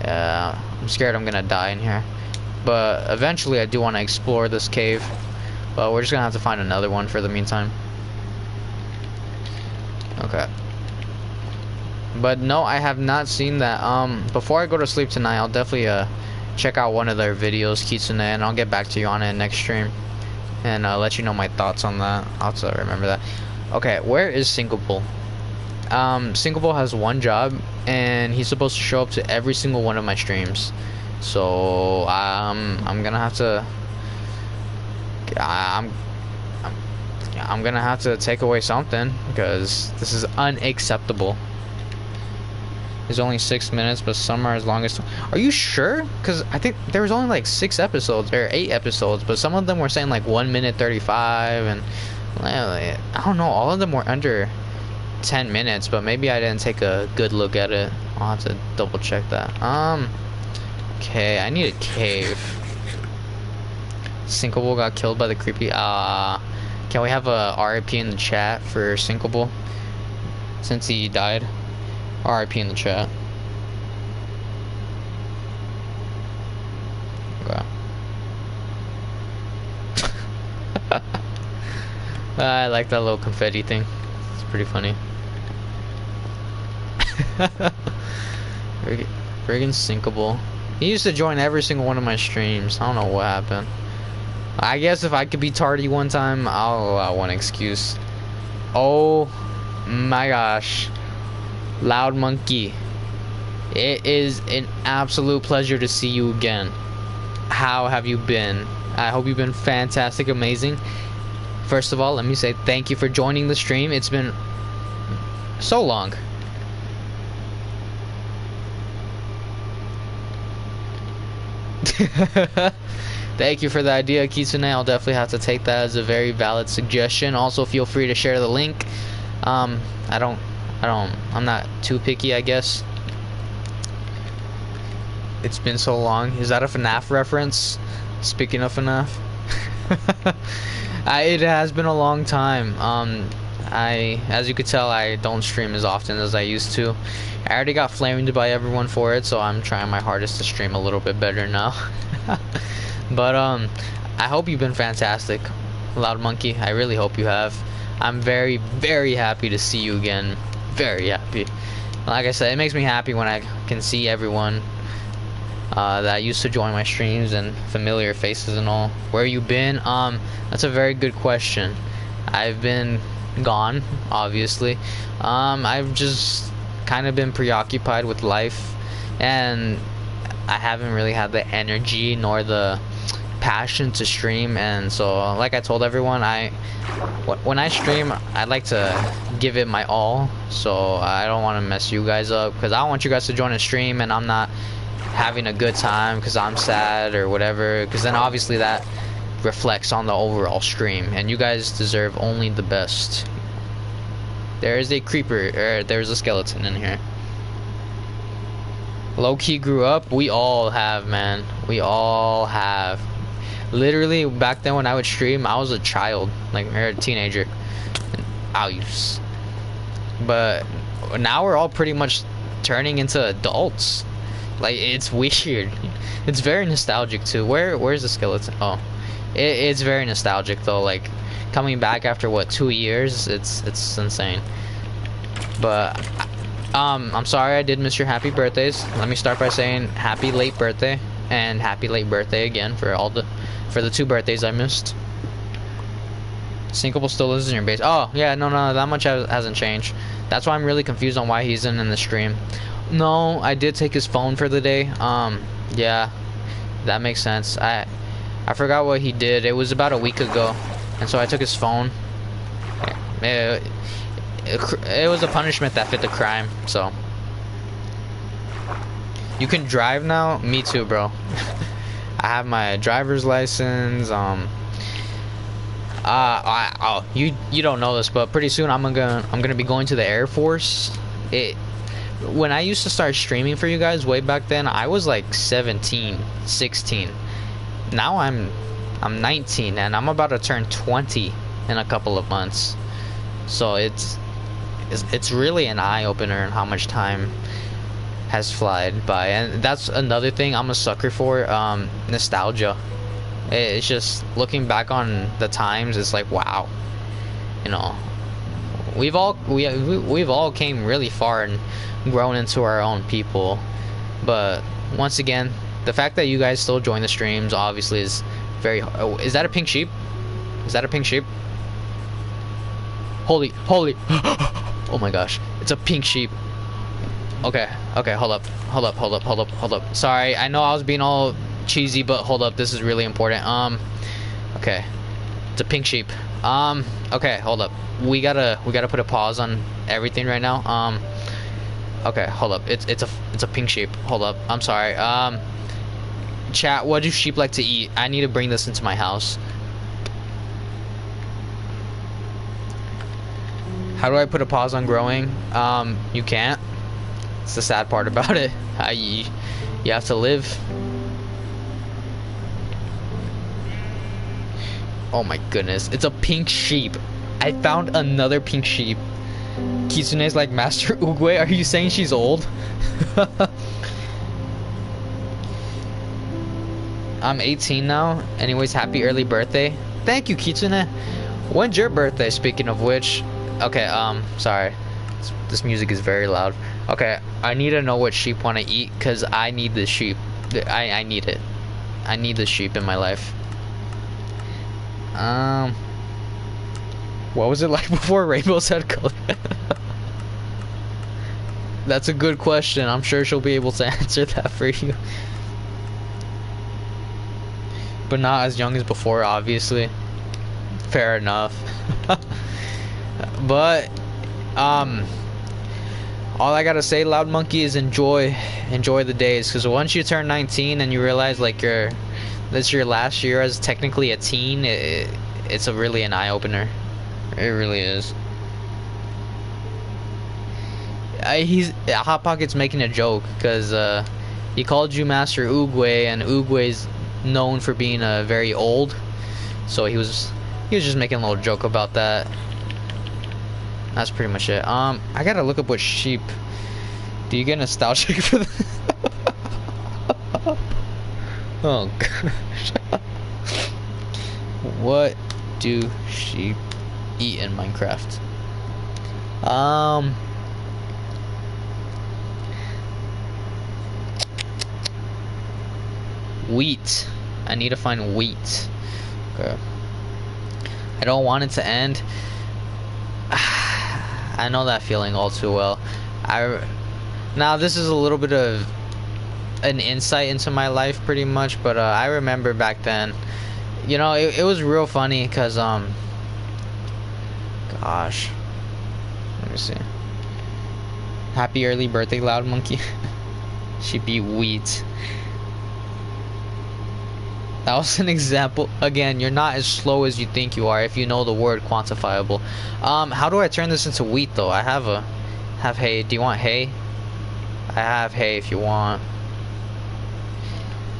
Speaker 1: I'm scared I'm gonna die in here. But eventually I do want to explore this cave. But we're just gonna have to find another one for the meantime. Okay. But no, I have not seen that. Before I go to sleep tonight, I'll definitely check out one of their videos, Kitsune, and I'll get back to you on it next stream. And let you know my thoughts on that. I'll have to remember that. Okay, where is Sinkable? Sinkable has one job, and he's supposed to show up to every single one of my streams. So I'm gonna have to. I'm gonna have to take away something because this is unacceptable. It's only 6 minutes, but some are as long as. Are you sure? Because I think there was only like 6 episodes or 8 episodes, but some of them were saying like 1 minute 35, and I don't know. All of them were under 10 minutes, but maybe I didn't take a good look at it. I'll have to double check that. Okay, I need a cave. Sinkable got killed by the creepy. Can we have a RIP in the chat for Sinkable since he died? RIP in the chat. Okay. I like that little confetti thing. It's pretty funny. Friggin' Sinkable. He used to join every single one of my streams. I don't know what happened. I guess if I could be tardy one time, I'll allow one excuse. Oh my gosh. Loud Monkey, it is an absolute pleasure to see you again. How have you been? I hope you've been fantastic, amazing. First of all, let me say thank you for joining the stream. It's been so long. Thank you for the idea, Kitsune. I'll definitely have to take that as a very valid suggestion. Also, feel free to share the link. I'm not too picky, I guess. It's been so long. Is that a FNAF reference? Speaking of FNAF. It has been a long time. As you could tell, I don't stream as often as I used to. I already got flamed by everyone for it, so I'm trying my hardest to stream a little bit better now. But I hope you've been fantastic, Loud Monkey. I really hope you have. I'm very, very happy to see you again. Very happy. Like I said, it makes me happy when I can see everyone that used to join my streams and familiar faces and all. Where you been? That's a very good question. I've been gone, obviously. I've just kind of been preoccupied with life, and I haven't really had the energy nor the passion to stream. And so, like I told everyone, when I stream, I like to give it my all, so I don't want to mess you guys up, because I don't want you guys to join a stream and I'm not having a good time because I'm sad or whatever, because then obviously that reflects on the overall stream, and you guys deserve only the best. There is a creeper, or there's a skeleton in here. Low-key grew up. We all have, man. We all have. Literally, back then when I would stream, I was a child, like, or a teenager. But now we're all pretty much turning into adults. Like, it's weird. It's very nostalgic too. Where's the skeleton? Oh, it's very nostalgic though. Like, coming back after what, 2 years? It's insane. But I'm sorry I did miss your happy birthdays. Let me start by saying happy late birthday, and happy late birthday again for the 2 birthdays I missed. Sinkable still lives in your base. Oh yeah, no, that much hasn't changed. That's why I'm really confused on why he's in the stream. No, I did take his phone for the day. Yeah, that makes sense. I forgot what he did. It was about a week ago, and so I took his phone. It was a punishment that fit the crime. So you can drive now. Me too, bro. I have my driver's license. You don't know this, but pretty soon I'm gonna be going to the Air Force. When I used to start streaming for you guys way back then, I was like 17, 16. Now I'm 19, and I'm about to turn 20 in a couple of months. So it's really an eye-opener in how much time has flied by. And that's another thing I'm a sucker for, nostalgia. It's just looking back on the times, it's like, wow, you know, we've all came really far and grown into our own people. But once again, the fact that you guys still join the streams obviously is very. Oh, is that a pink sheep? Is that a pink sheep? Holy oh my gosh, it's a pink sheep. Okay, hold up. Sorry, I know I was being all cheesy, but hold up, this is really important. Okay, it's a pink sheep. Okay, hold up, we gotta put a pause on everything right now. Okay, hold up, it's a pink sheep. Hold up, I'm sorry. Chat, what do sheep like to eat? I need to bring this into my house. How do I put a pause on growing? You can't. It's the sad part about it. You have to live. Oh my goodness, it's a pink sheep. I found another pink sheep. Kitsune's like Master Oogway. Are you saying she's old? I'm 18 now. Anyways, happy early birthday. Thank you, Kitsune. When's your birthday, speaking of which? Okay, sorry. This music is very loud. Okay, I need to know what sheep want to eat, because I need this sheep. I need it. I need this sheep in my life. What was it like before rainbows had color? That's a good question. I'm sure she'll be able to answer that for you. But not as young as before, obviously. Fair enough. But all I gotta say, Loud Monkey, is enjoy the days, because once you turn 19 and you realize like this your last year as technically a teen, it's really an eye-opener. It really is. Hot Pocket's making a joke because he called you Master Oogway, and Oogway's known for being very old, so he was He was just making a little joke about that. That's pretty much it. I gotta look up what sheep. Do you get nostalgic for that? Oh gosh. What do sheep eat in Minecraft? Wheat. I need to find wheat. Okay. I don't want it to end. I know that feeling all too well. Now this is a little bit of an insight into my life pretty much, but I remember back then, you know, it was real funny because gosh, let me see. Happy early birthday, Loud Monkey. She'd be wheat. That was an example. Again, you're not as slow as you think you are if you know the word quantifiable. How do I turn this into wheat though? I have hay. Do you want hay? I have hay if you want.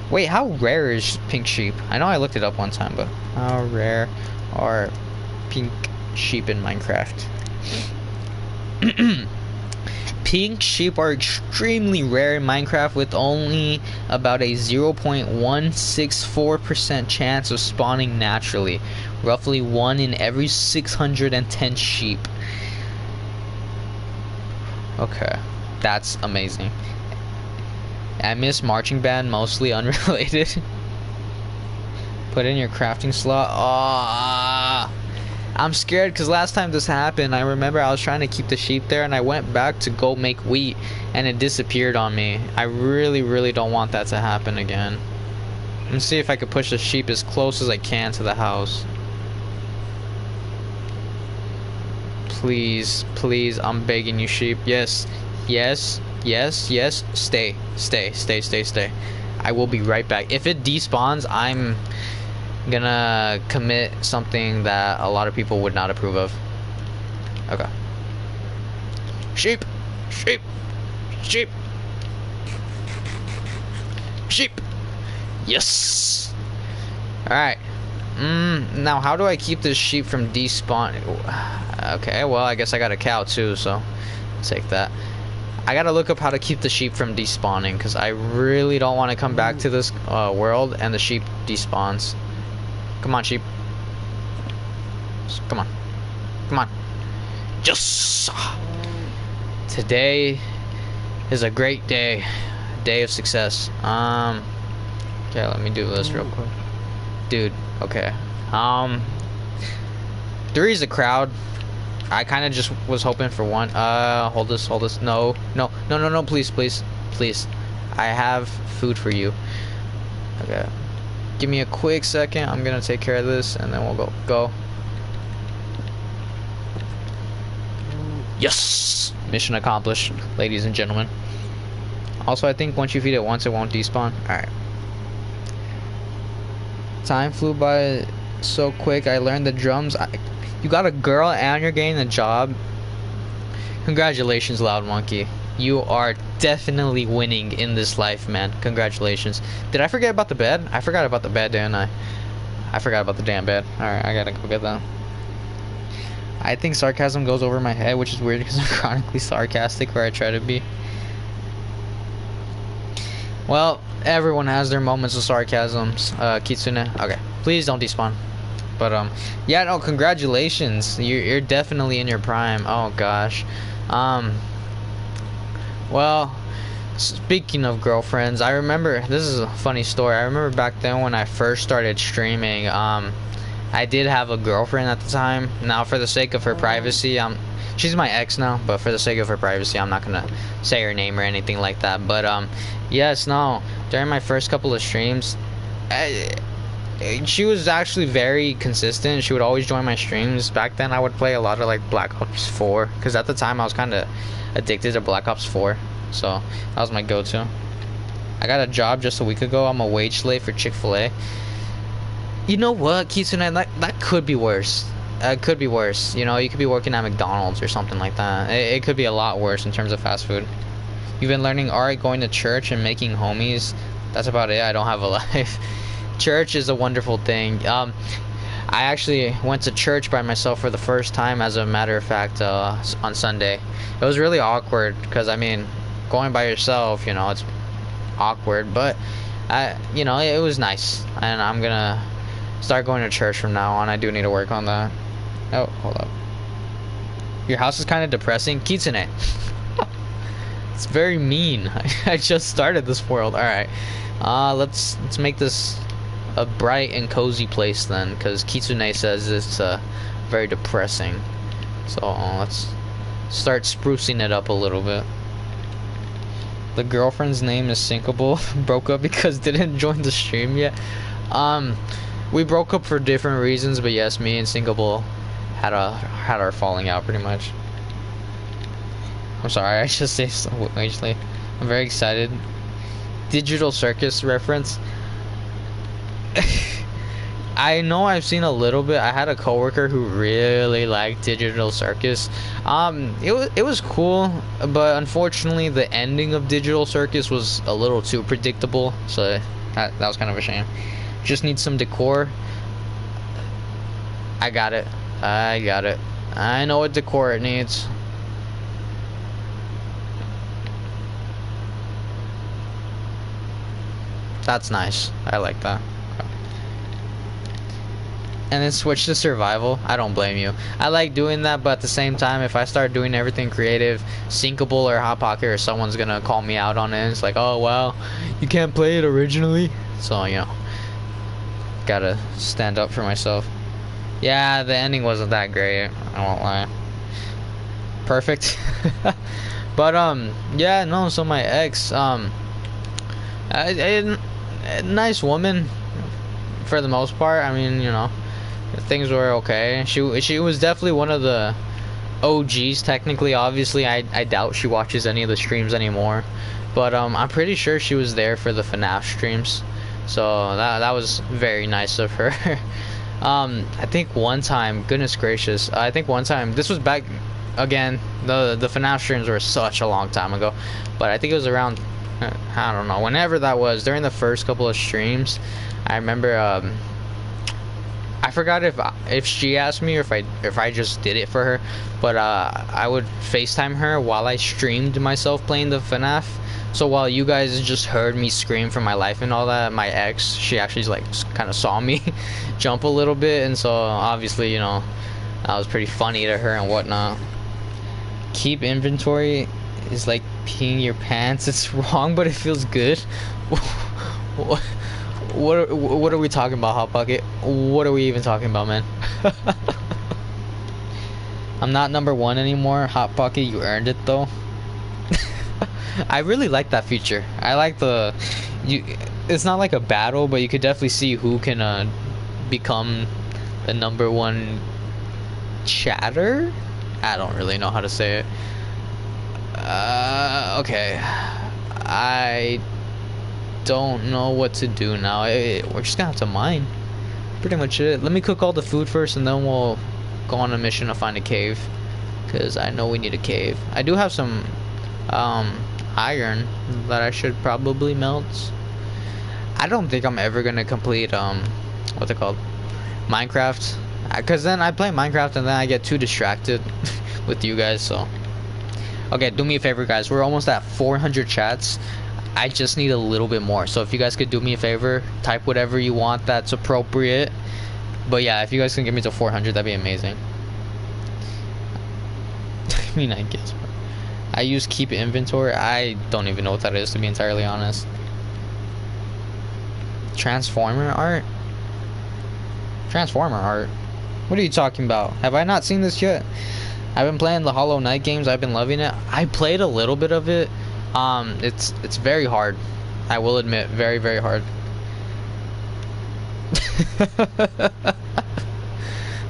Speaker 1: Wait, how rare is pink sheep? I know I looked it up one time, but how rare are pink sheep in Minecraft? Pink sheep are extremely rare in Minecraft, with only about a 0.164% chance of spawning naturally. Roughly 1 in every 610 sheep. Okay, that's amazing. I miss marching band, mostly unrelated. Put in your crafting slot. Oh, I'm scared because last time this happened, I remember I was trying to keep the sheep there and I went back to go make wheat and it disappeared on me. I really don't want that to happen again. Let's see if I could push the sheep as close as I can to the house. Please, please, I'm begging you, sheep. Yes, yes, yes, yes. Stay. I will be right back. If it despawns, I'm gonna commit something that a lot of people would not approve of. Okay. Sheep, sheep, sheep, sheep. Yes. All right. Now how do I keep this sheep from despawning? Okay, well I guess I got a cow too, so I'll take that. I gotta look up how to keep the sheep from despawning because I really don't want to come back to this world and the sheep despawns. Come on, sheep. Come on. Come on. Yes! Today is a great day. Day of success. Okay, let me do this real quick. Dude, okay. Three's a crowd. I kind of just was hoping for one. Hold this. No, please. I have food for you. Okay. Give me a quick second. I'm gonna take care of this and then we'll go. Yes! Mission accomplished, ladies and gentlemen. Also, I think once you feed it once, it won't despawn. Alright. Time flew by so quick. I learned the drums. You got a girl and you're getting a job. Congratulations, Loud Monkey. You are definitely winning in this life, man. Congratulations. Did I forget about the bed? I forgot about the bed, didn't I? I forgot about the damn bed. Alright, I gotta go get that. I think sarcasm goes over my head, which is weird because I'm chronically sarcastic where I try to be. Well, everyone has their moments of sarcasms. Kitsune. Okay. Please don't despawn. But, yeah, no, congratulations. You're definitely in your prime. Oh, gosh. Well, speaking of girlfriends, I remember, this is a funny story. I remember back then when I first started streaming, I did have a girlfriend at the time. Now, for the sake of her privacy, she's my ex now, but for the sake of her privacy, I'm not gonna say her name or anything like that. But, yes, no, during my first couple of streams, she was actually very consistent. She would always join my streams. Back then I would play a lot of like Black Ops 4 because at the time I was kind of addicted to Black Ops 4, so that was my go-to. I got a job just a week ago. I'm a wage slave for Chick-fil-A. You know what, Kitsune, that could be worse. Could be worse. You know, you could be working at McDonald's or something like that. It could be a lot worse in terms of fast food. You've been learning art, going to church, and making homies. That's about it. I don't have a life. Church is a wonderful thing. I actually went to church by myself for the first time, as a matter of fact, on Sunday. It was really awkward because, I mean, going by yourself, you know, it's awkward, but you know, it was nice, and I'm gonna start going to church from now on. I do need to work on that. Oh, hold up. Your house is kind of depressing, Kitsune. It's very mean. I just started this world. All right, let's make this a bright and cozy place then, because Kitsune says it's very depressing. So let's start sprucing it up a little bit. The girlfriend's name is Sinkable. Broke up because didn't join the stream yet. We broke up for different reasons, but yes, me and Sinkable had our falling out pretty much. I'm sorry, I should say so actually. I'm very excited. Digital Circus reference. I know I've seen a little bit. I had a coworker who really liked Digital Circus. It was cool, but unfortunately the ending of Digital Circus was a little too predictable, so that was kind of a shame. Just need some decor. I got it. I know what decor it needs. That's nice. I like that. And then switch to survival. I don't blame you. I like doing that, but at the same time, if I start doing everything creative, Sinkable or Hot Pocket or someone's gonna call me out on it. It's like, oh well, you can't play it originally. So, you know, gotta stand up for myself. Yeah, the ending wasn't that great, I won't lie. Perfect. But yeah, no, so my ex, nice woman for the most part. I mean, you know, things were okay. She was definitely one of the OGs technically. Obviously, I doubt she watches any of the streams anymore, but I'm pretty sure she was there for the FNAF streams, so that was very nice of her. I think one time, goodness gracious, I think one time, this was back again, the FNAF streams were such a long time ago, but I think it was around, I don't know, whenever that was, during the first couple of streams. I remember I forgot if she asked me or if I just did it for her, but I would FaceTime her while I streamed myself playing the FNAF. So while you guys just heard me scream for my life and all that, my ex, she actually like kind of saw me jump a little bit, and so obviously, you know, that was pretty funny to her and whatnot. Keep inventory is like peeing your pants. It's wrong, but it feels good. What are we talking about, Hot Pocket? What are we even talking about, man? I'm not #1 anymore, Hot Pocket. You earned it though. I really like that feature. I like it's not like a battle, but you could definitely see who can become the #1 chatter. I don't really know how to say it. Okay, I don't know what to do now. We're just gonna have to mine. Pretty much it. Let me cook all the food first, and then we'll go on a mission to find a cave, because I know we need a cave. I do have some iron that I should probably melt. I don't think I'm ever gonna complete what's it called, Minecraft, because then I play Minecraft and then I get too distracted with you guys. So okay, do me a favor, guys. We're almost at 400 chats. I just need a little bit more, so if you guys could do me a favor, type whatever you want that's appropriate. But yeah, if you guys can get me to 400, that'd be amazing. I mean, I guess I use keep inventory. I don't even know what that is, to be entirely honest. Transformer art? Transformer art? What are you talking about? Have I not seen this yet? I've been playing the Hollow Knight games. I've been loving it. I played a little bit of it. It's very hard. I will admit, very, very hard.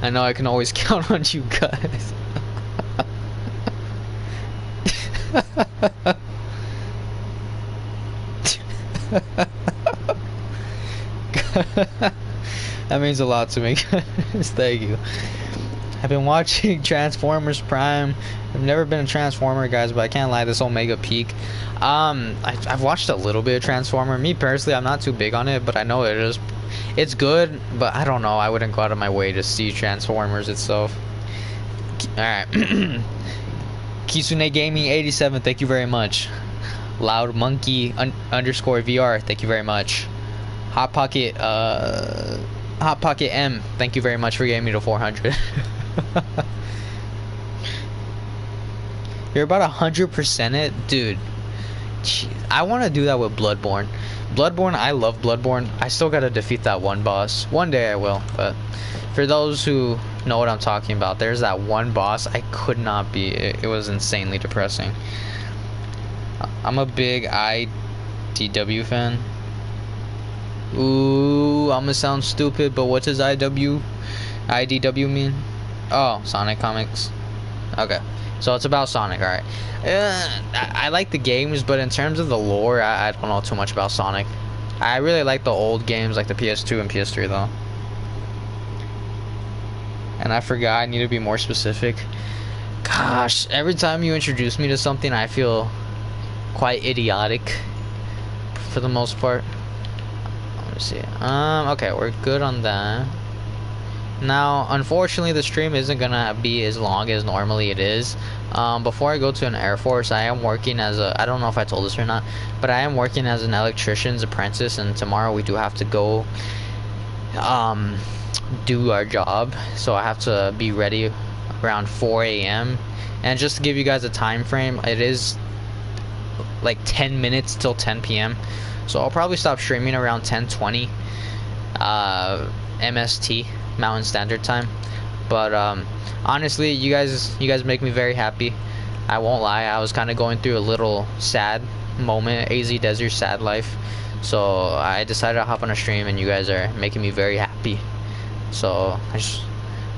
Speaker 1: I know I can always count on you guys. That means a lot to me. Thank you. I've been watching Transformers Prime. I've never been a Transformer, guys, but I can't lie, this Omega Peak. I've watched a little bit of Transformer. Me personally, I'm not too big on it, but I know it's good, but I don't know. I wouldn't go out of my way to see Transformers itself. Alright. Kitsune Gaming 87, thank you very much. Loud Monkey underscore VR, thank you very much. Hot Pocket M, thank you very much for getting me to 400. You're about 100% it, dude. Jeez, I want to do that with Bloodborne. I love Bloodborne. I still gotta defeat that one boss. One day I will, but for those who know what I'm talking about, there's that one boss I could not beat. It was insanely depressing. I'm a big IDW fan. Ooh, I'm gonna sound stupid, but what does IDW mean? Oh, Sonic Comics. Okay, so it's about Sonic, alright. I like the games, but in terms of the lore, I don't know too much about Sonic. I really like the old games, like the PS2 and PS3, though. And I forgot, I need to be more specific. Gosh, every time you introduce me to something, I feel quite idiotic, for the most part. Let me see. Okay, we're good on that. Now, unfortunately, the stream isn't gonna be as long as normally it is. Before I go to an Air Force, I am working as I don't know if I told this or not, but I am working as an electrician's apprentice, and tomorrow we do have to go, do our job. So I have to be ready around 4 a.m. And just to give you guys a time frame, it is like 10 minutes till 10 p.m. So I'll probably stop streaming around 10:20 MST, Mountain Standard Time. But honestly, you guys make me very happy. I won't lie, I was kind of going through a little sad moment, AZ Desert sad life. So I decided to hop on a stream, and you guys are making me very happy. So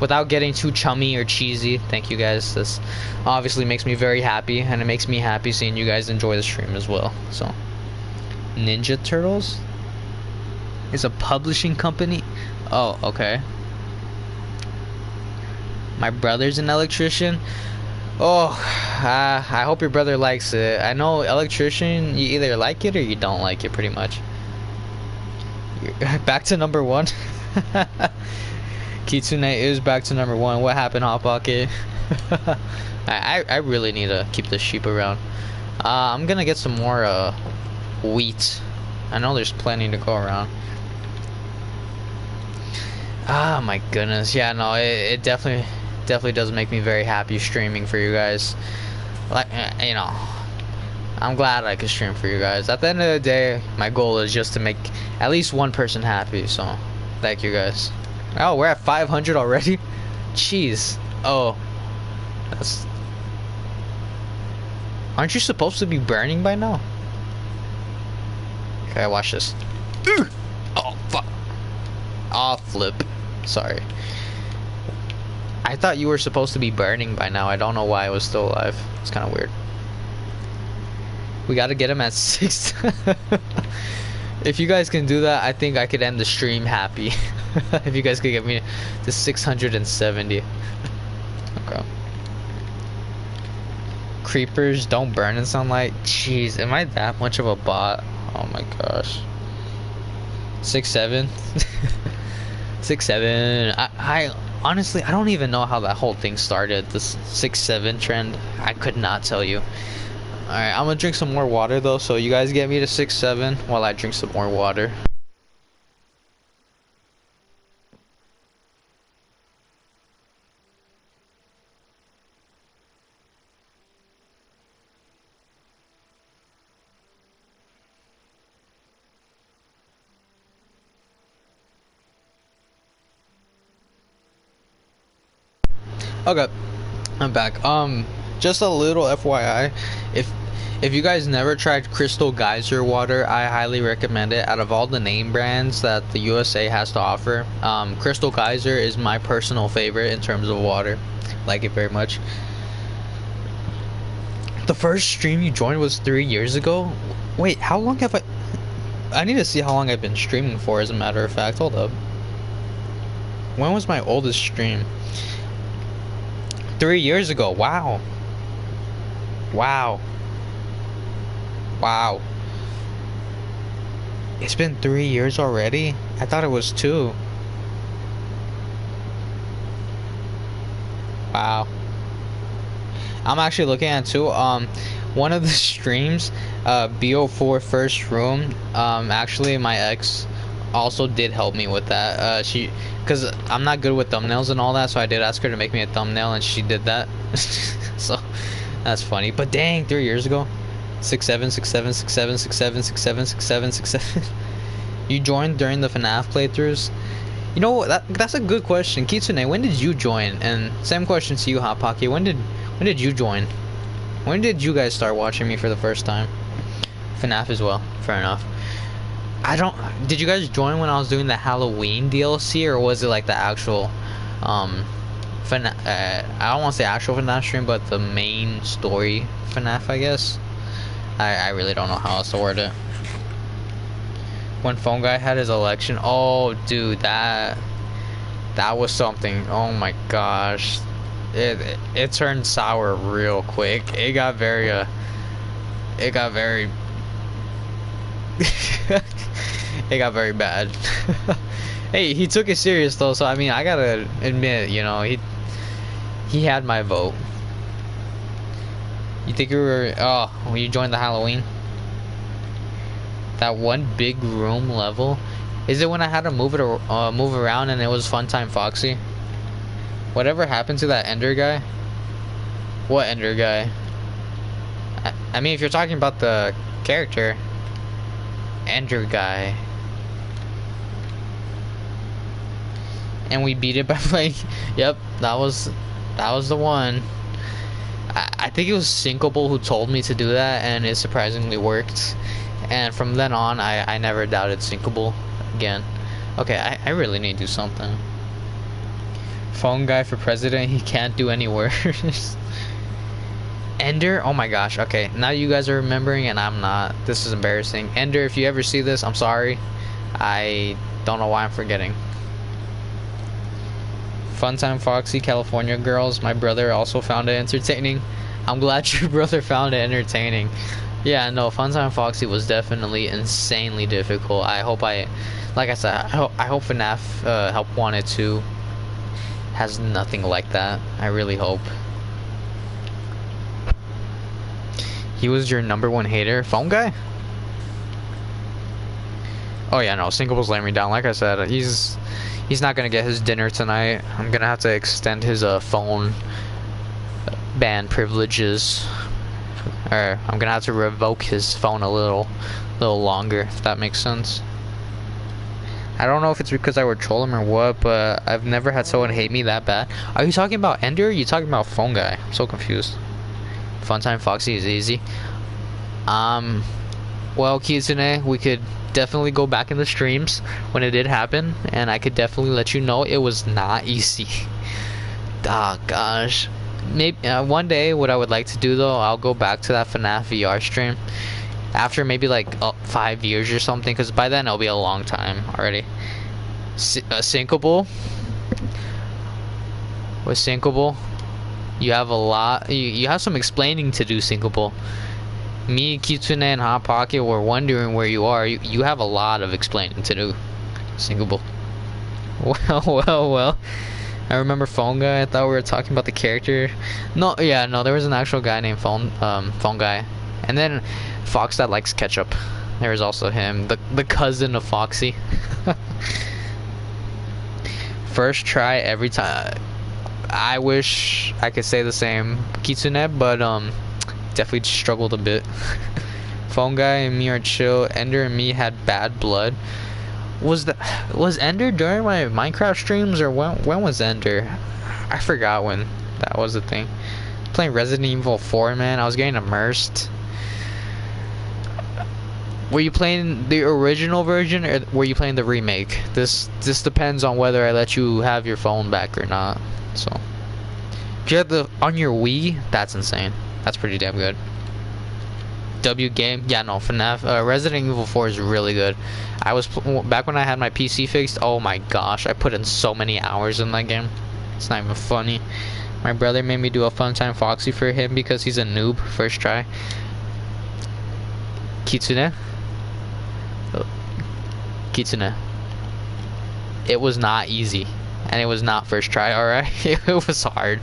Speaker 1: without getting too chummy or cheesy, thank you guys. This obviously makes me very happy, and it makes me happy seeing you guys enjoy the stream as well. So Ninja Turtles is a publishing company. Oh, okay. My brother's an electrician. Oh, I hope your brother likes it. I know electrician, you either like it or you don't like it, pretty much. Back to number 1. Kitsune is back to number 1. What happened, Hot Pocket? I really need to keep this sheep around. I'm gonna get some more wheat. I know there's plenty to go around. Ah, my goodness. Yeah, no, it definitely does make me very happy streaming for you guys. Like, you know, I'm glad I could stream for you guys. At the end of the day, my goal is just to make at least one person happy. So thank you guys. Oh, we're at 500 already. Jeez. Oh, aren't you supposed to be burning by now? Okay, watch this. Oh, fuck. Oh, flip. Sorry. I thought you were supposed to be burning by now. I don't know why I was still alive. It's kind of weird. We gotta get him at 6. If you guys can do that, I think I could end the stream happy. If you guys could get me to 670. Okay. Creepers don't burn in sunlight. Jeez, am I that much of a bot? Oh my gosh. 6'7". 6'7". I honestly, I don't even know how that whole thing started. This 6'7" trend, I could not tell you. Alright, I'm gonna drink some more water though, so you guys get me to 6'7" while I drink some more water. Okay, I'm back. Just a little FYI, if you guys never tried Crystal Geyser water, I highly recommend it. Out of all the name brands that the USA has to offer, Crystal Geyser is my personal favorite in terms of water. Like it very much. The first stream you joined was 3 years ago? Wait, how long have I need to see how long I've been streaming for, as a matter of fact. Hold up. When was my oldest stream? 3 years ago. Wow. Wow. Wow. It's been 3 years already? I thought it was 2. Wow. I'm actually looking at 2. One of the streams, BO4 First Room, actually my ex also did help me with that. Cause I'm not good with thumbnails and all that, so I did ask her to make me a thumbnail, and she did that. So that's funny. But dang, 3 years ago, 6-7, 6-7, 6-7, 6-7, 6-7, 6-7, 6-7. You joined during the FNAF playthroughs. You know that's a good question, Kitsune. When did you join? And same question to you, Hot Pocket. When did you join? When did you guys start watching me for the first time? FNAF as well. Fair enough. Did you guys join when I was doing the Halloween DLC, or was it like the actual, I don't want to say actual FNAF stream, but the main story FNAF, I guess? I really don't know how else to word it. When Phone Guy had his election, oh dude, that was something. Oh my gosh. It turned sour real quick. It got very it got very bad. Hey, he took it serious though, so I mean, I gotta admit, you know, he had my vote. You think you were when you joined the Halloween? That one big room level? Is it when I had to move around and it was Funtime Foxy? Whatever happened to that Ender guy? What Ender guy? I mean, if you're talking about the character, Ender guy. And we beat it by playing. Yep, that was the one. I think it was Syncable who told me to do that, and it surprisingly worked. And from then on, I never doubted Syncable again. Okay, I really need to do something. Phone Guy for president, he can't do any worse. Ender, oh my gosh, okay, now you guys are remembering and I'm not. This is embarrassing. Ender, if you ever see this, I'm sorry. I don't know why I'm forgetting. Funtime Foxy, California Girls, my brother also found it entertaining. I'm glad your brother found it entertaining. Yeah, no, Funtime Foxy was definitely insanely difficult. Like I said, I hope FNAF Help Wanted 2 has nothing like that. I really hope. He was your #1 hater? Phone Guy? Oh yeah, no, Syncable's laying me down. Like I said, he's not gonna get his dinner tonight. I'm gonna have to extend his phone ban privileges. Or I'm gonna have to revoke his phone a little longer, if that makes sense. I don't know if it's because I would troll him or what, but I've never had someone hate me that bad. Are you talking about Ender, or are you talking about Phone Guy? I'm so confused. Funtime Foxy is easy. Well, Kitsune, we could definitely go back in the streams when it did happen, and I could definitely let you know it was not easy. Oh gosh. Maybe one day, what I would like to do though, I'll go back to that FNAF VR stream after maybe like 5 years or something, because by then it'll be a long time already. Syncable. With Syncable, you have a lot. You have some explaining to do, Syncable. Me, Kitsune, and Hot Pocket were wondering where you are. You have a lot of explaining to do, Syncable. Well. I remember Phone Guy. I thought we were talking about the character. No, yeah, no, there was an actual guy named Phone Guy. And then Fox that likes ketchup. There was also him, the cousin of Foxy. First try every time. I wish I could say the same, Kitsune, but definitely struggled a bit. Phone Guy and me are chill. Ender and me had bad blood. Was Ender during my Minecraft streams, or when was Ender? I forgot when that was the thing. Playing Resident Evil 4, man, I was getting immersed. Were you playing the original version, or were you playing the remake? This depends on whether I let you have your phone back or not. So, if you had on your Wii, that's insane. That's pretty damn good. W game, yeah, no, FNAF, Resident Evil 4 is really good. I was back when I had my PC fixed. Oh my gosh, I put in so many hours in that game. It's not even funny. My brother made me do a Funtime Foxy for him because he's a noob. First try. Kitsune. Kitsune. It was not easy. And it was not first try, alright? It was hard.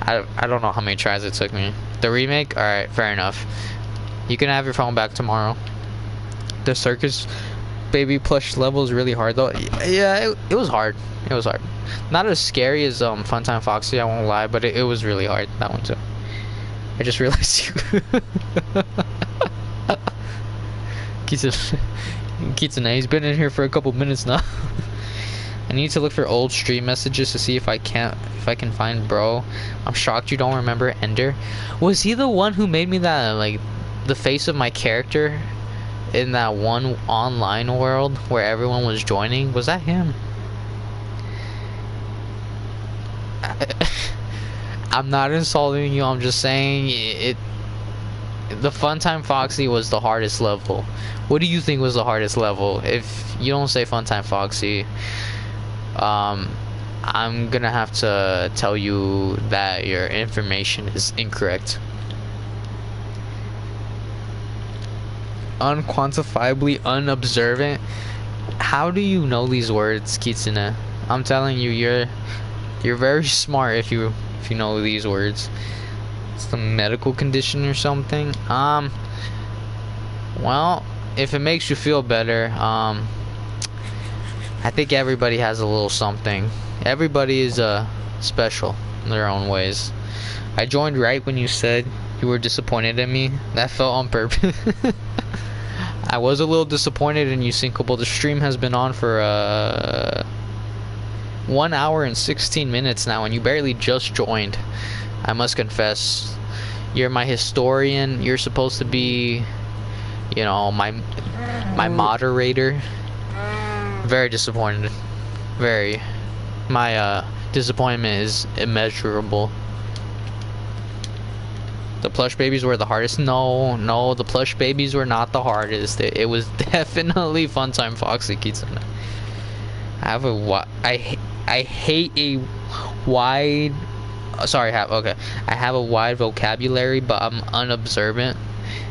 Speaker 1: I don't know how many tries it took me. The remake? Alright, fair enough. You can have your phone back tomorrow. The Circus Baby plush level is really hard though. Yeah, it was hard. It was hard. Not as scary as Funtime Foxy, I won't lie, but it was really hard, that one too. I just realized you Kitsune, he's been in here for a couple minutes now. I need to look for old stream messages to see if I can find bro. I'm shocked you don't remember Ender. Was he the one who made me that, like, the face of my character in that one online world where everyone was joining? Was that him? I'm not insulting you, I'm just saying the Funtime Foxy was the hardest level. What do you think was the hardest level? If you don't say Funtime Foxy, I'm gonna have to tell you that your information is incorrect. Unquantifiably unobservant. How do you know these words, Kitsune? I'm telling you, you're very smart if you know these words. It's a medical condition or something. Well, if it makes you feel better, I think everybody has a little something. Everybody is special in their own ways. I joined right when you said you were disappointed in me. That felt on purpose. I was a little disappointed in you, Syncable. The stream has been on for 1 hour and 16 minutes now, and you barely just joined. I must confess, you're my historian. You're supposed to be, you know, my moderator. Very disappointed. Very. My disappointment is immeasurable. The plush babies were the hardest. No, the plush babies were not the hardest. It was definitely Funtime Foxy Kitsune. I hate a wide. Sorry, I have a wide vocabulary, but I'm unobservant.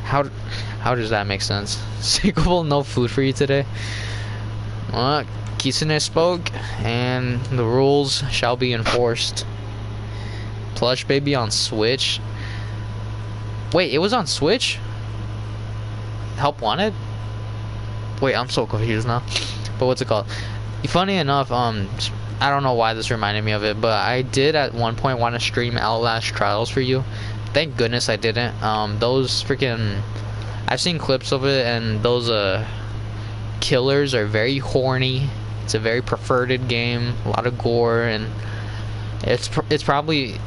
Speaker 1: How does that make sense? Syncable, no food for you today. Well, Kitsune spoke, and the rules shall be enforced. Plush baby on Switch. Wait, it was on Switch? Help Wanted? Wait, I'm so confused now. But what's it called? Funny enough, I don't know why this reminded me of it, but I did at one point want to stream Outlast Trials for you. Thank goodness I didn't. Those freaking... I've seen clips of it, and those killers are very horny. It's a very perverted game, a lot of gore, and it's probably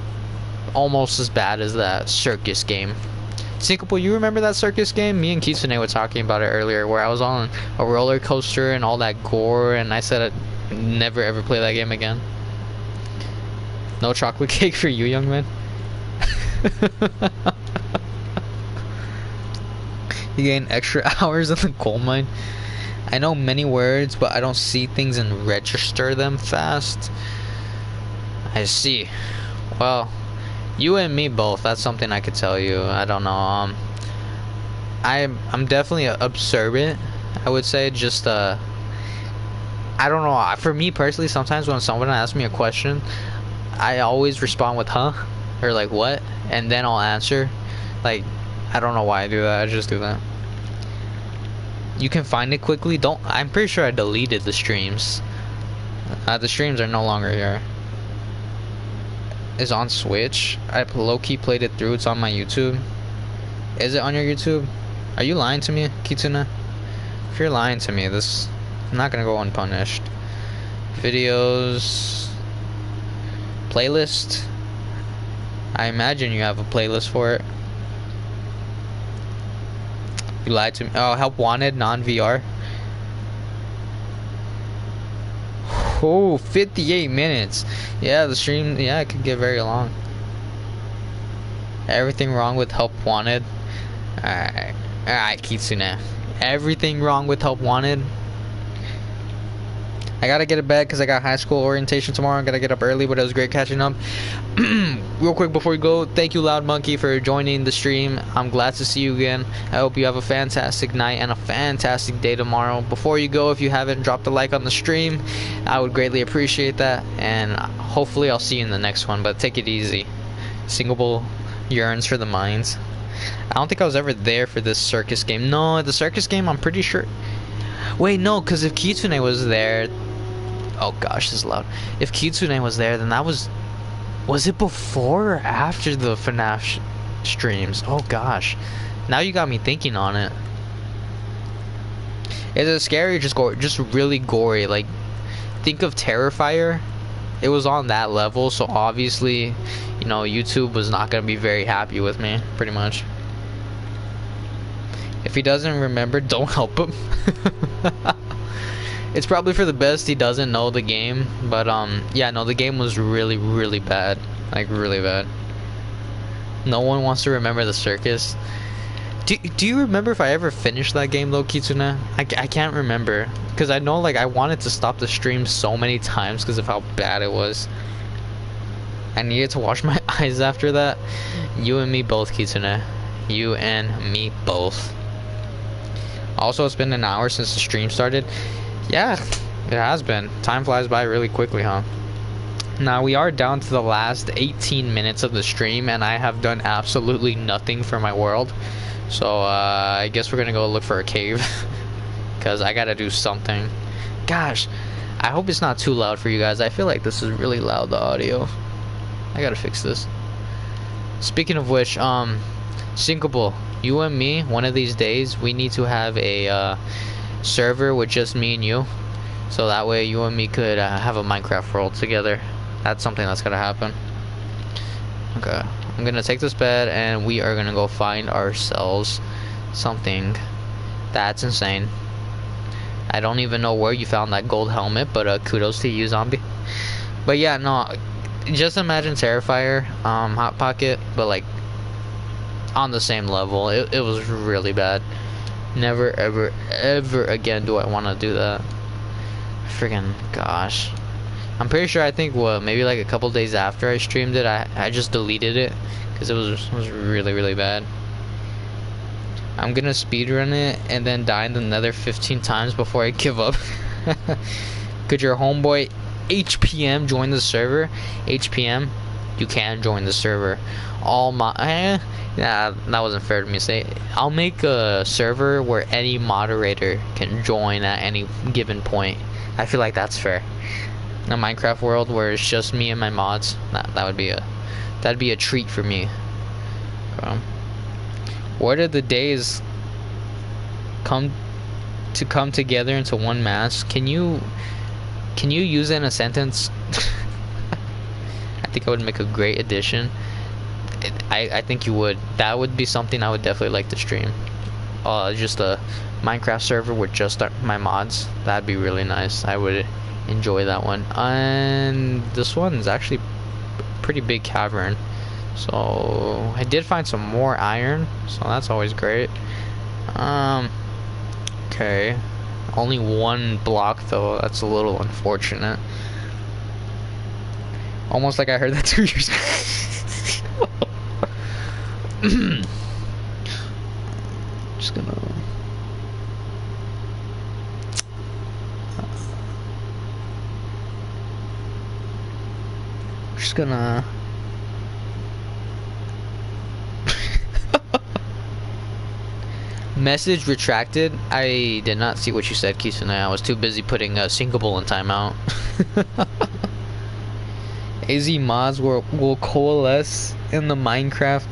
Speaker 1: almost as bad as that Circus game. Syncable, you remember that Circus game? Me and Kitsune were talking about it earlier, where I was on a roller coaster and all that gore, and I said I'd never ever play that game again. No chocolate cake for you, young man. You gain extra hours in the coal mine. I know many words, but I don't see things and register them fast. I see. Well, you and me both. That's something I could tell you. I don't know. I'm definitely observant, I would say. Just I don't know. For me personally, sometimes when someone asks me a question, I always respond with "huh" or like "what," and then I'll answer. Like, I don't know why I do that. I just do that. You can find it quickly. I'm pretty sure I deleted the streams. The streams are no longer here. Is on Switch. I low-key played it through. It's on my YouTube. Is it on your YouTube? Are you lying to me, Kitsune? If you're lying to me, I'm not gonna go unpunished. Videos. Playlist. I imagine you have a playlist for it. You lied to me. Oh, Help Wanted, non-VR. Oh, 58 minutes. Yeah, the stream, yeah, it could get very long. Everything wrong with Help Wanted. Alright, Kitsune. Everything wrong with Help Wanted. I gotta get to bed because I got high school orientation tomorrow. I gotta get up early, but it was great catching up. Real quick before we go, thank you Loud Monkey for joining the stream. I'm glad to see you again. I hope you have a fantastic night and a fantastic day tomorrow. Before you go, if you haven't dropped a like on the stream, I would greatly appreciate that, and hopefully I'll see you in the next one, but take it easy. Singable yearns for the mines. I don't think I was ever there for this circus game. No, the circus game, I'm pretty sure. Wait, no, because if Kitsune was there... Oh gosh, this is loud. If Kitsune was there, then that was it before or after the FNAF streams? Oh gosh. Now you got me thinking on it. Is it scary or just really gory? Like, think of Terrifier. It was on that level, so obviously, you know, YouTube was not going to be very happy with me, pretty much. If he doesn't remember, don't help him. It's probably for the best he doesn't know the game, but yeah, no, the game was really bad. Like, really bad. No one wants to remember the circus. Do you remember if I ever finished that game though, Kitsune? I can't remember, because I know, like, I wanted to stop the stream so many times because of how bad it was. I needed to wash my eyes after that. You and me both, Kitsune. You and me both. Also, it's been an hour since the stream started. Yeah, it has been. Time flies by really quickly, huh? Now, we are down to the last 18 minutes of the stream, and I have done absolutely nothing for my world. So, I guess we're gonna go look for a cave. Because I gotta do something. Gosh, I hope it's not too loud for you guys. I feel like this is really loud, the audio. I gotta fix this. Speaking of which, Syncable, you and me, one of these days, we need to have a, server with just me and you, so that way you and me could have a Minecraft world together. That's something that's gonna happen. Okay, I'm gonna take this bed and we are gonna go find ourselves something that's insane. I don't even know where you found that gold helmet, but kudos to you, zombie. But yeah, no, just imagine Terrifier, Hot Pocket, but like on the same level. It was really bad. Never ever again do I want to do that. Friggin' gosh. I'm pretty sure, I think what, maybe like a couple days after I streamed it, I just deleted it because it was really bad. I'm gonna speedrun it and then die in the nether 15 times before I give up. Could your homeboy HPM join the server? HPM, you can join the server. All my yeah, that wasn't fair to me to say. I'll make a server where any moderator can join at any given point. I feel like that's fair. A Minecraft world where it's just me and my mods. That'd be a treat for me. Where did the days come together into one mass? Can you use it in a sentence? I think I would make a great addition. I think you would. That would be something I would definitely like to stream. Just a Minecraft server with just my mods. That'd be really nice. I would enjoy that one. And this one is actually a pretty big cavern. So I did find some more iron, so that's always great. Okay. Only one block though. That's a little unfortunate. Almost like I heard that 2 years ago. Just gonna message retracted. I did not see what you said, Kisuna. I was too busy putting a Syncable in timeout. AZ mods will coalesce in the Minecraft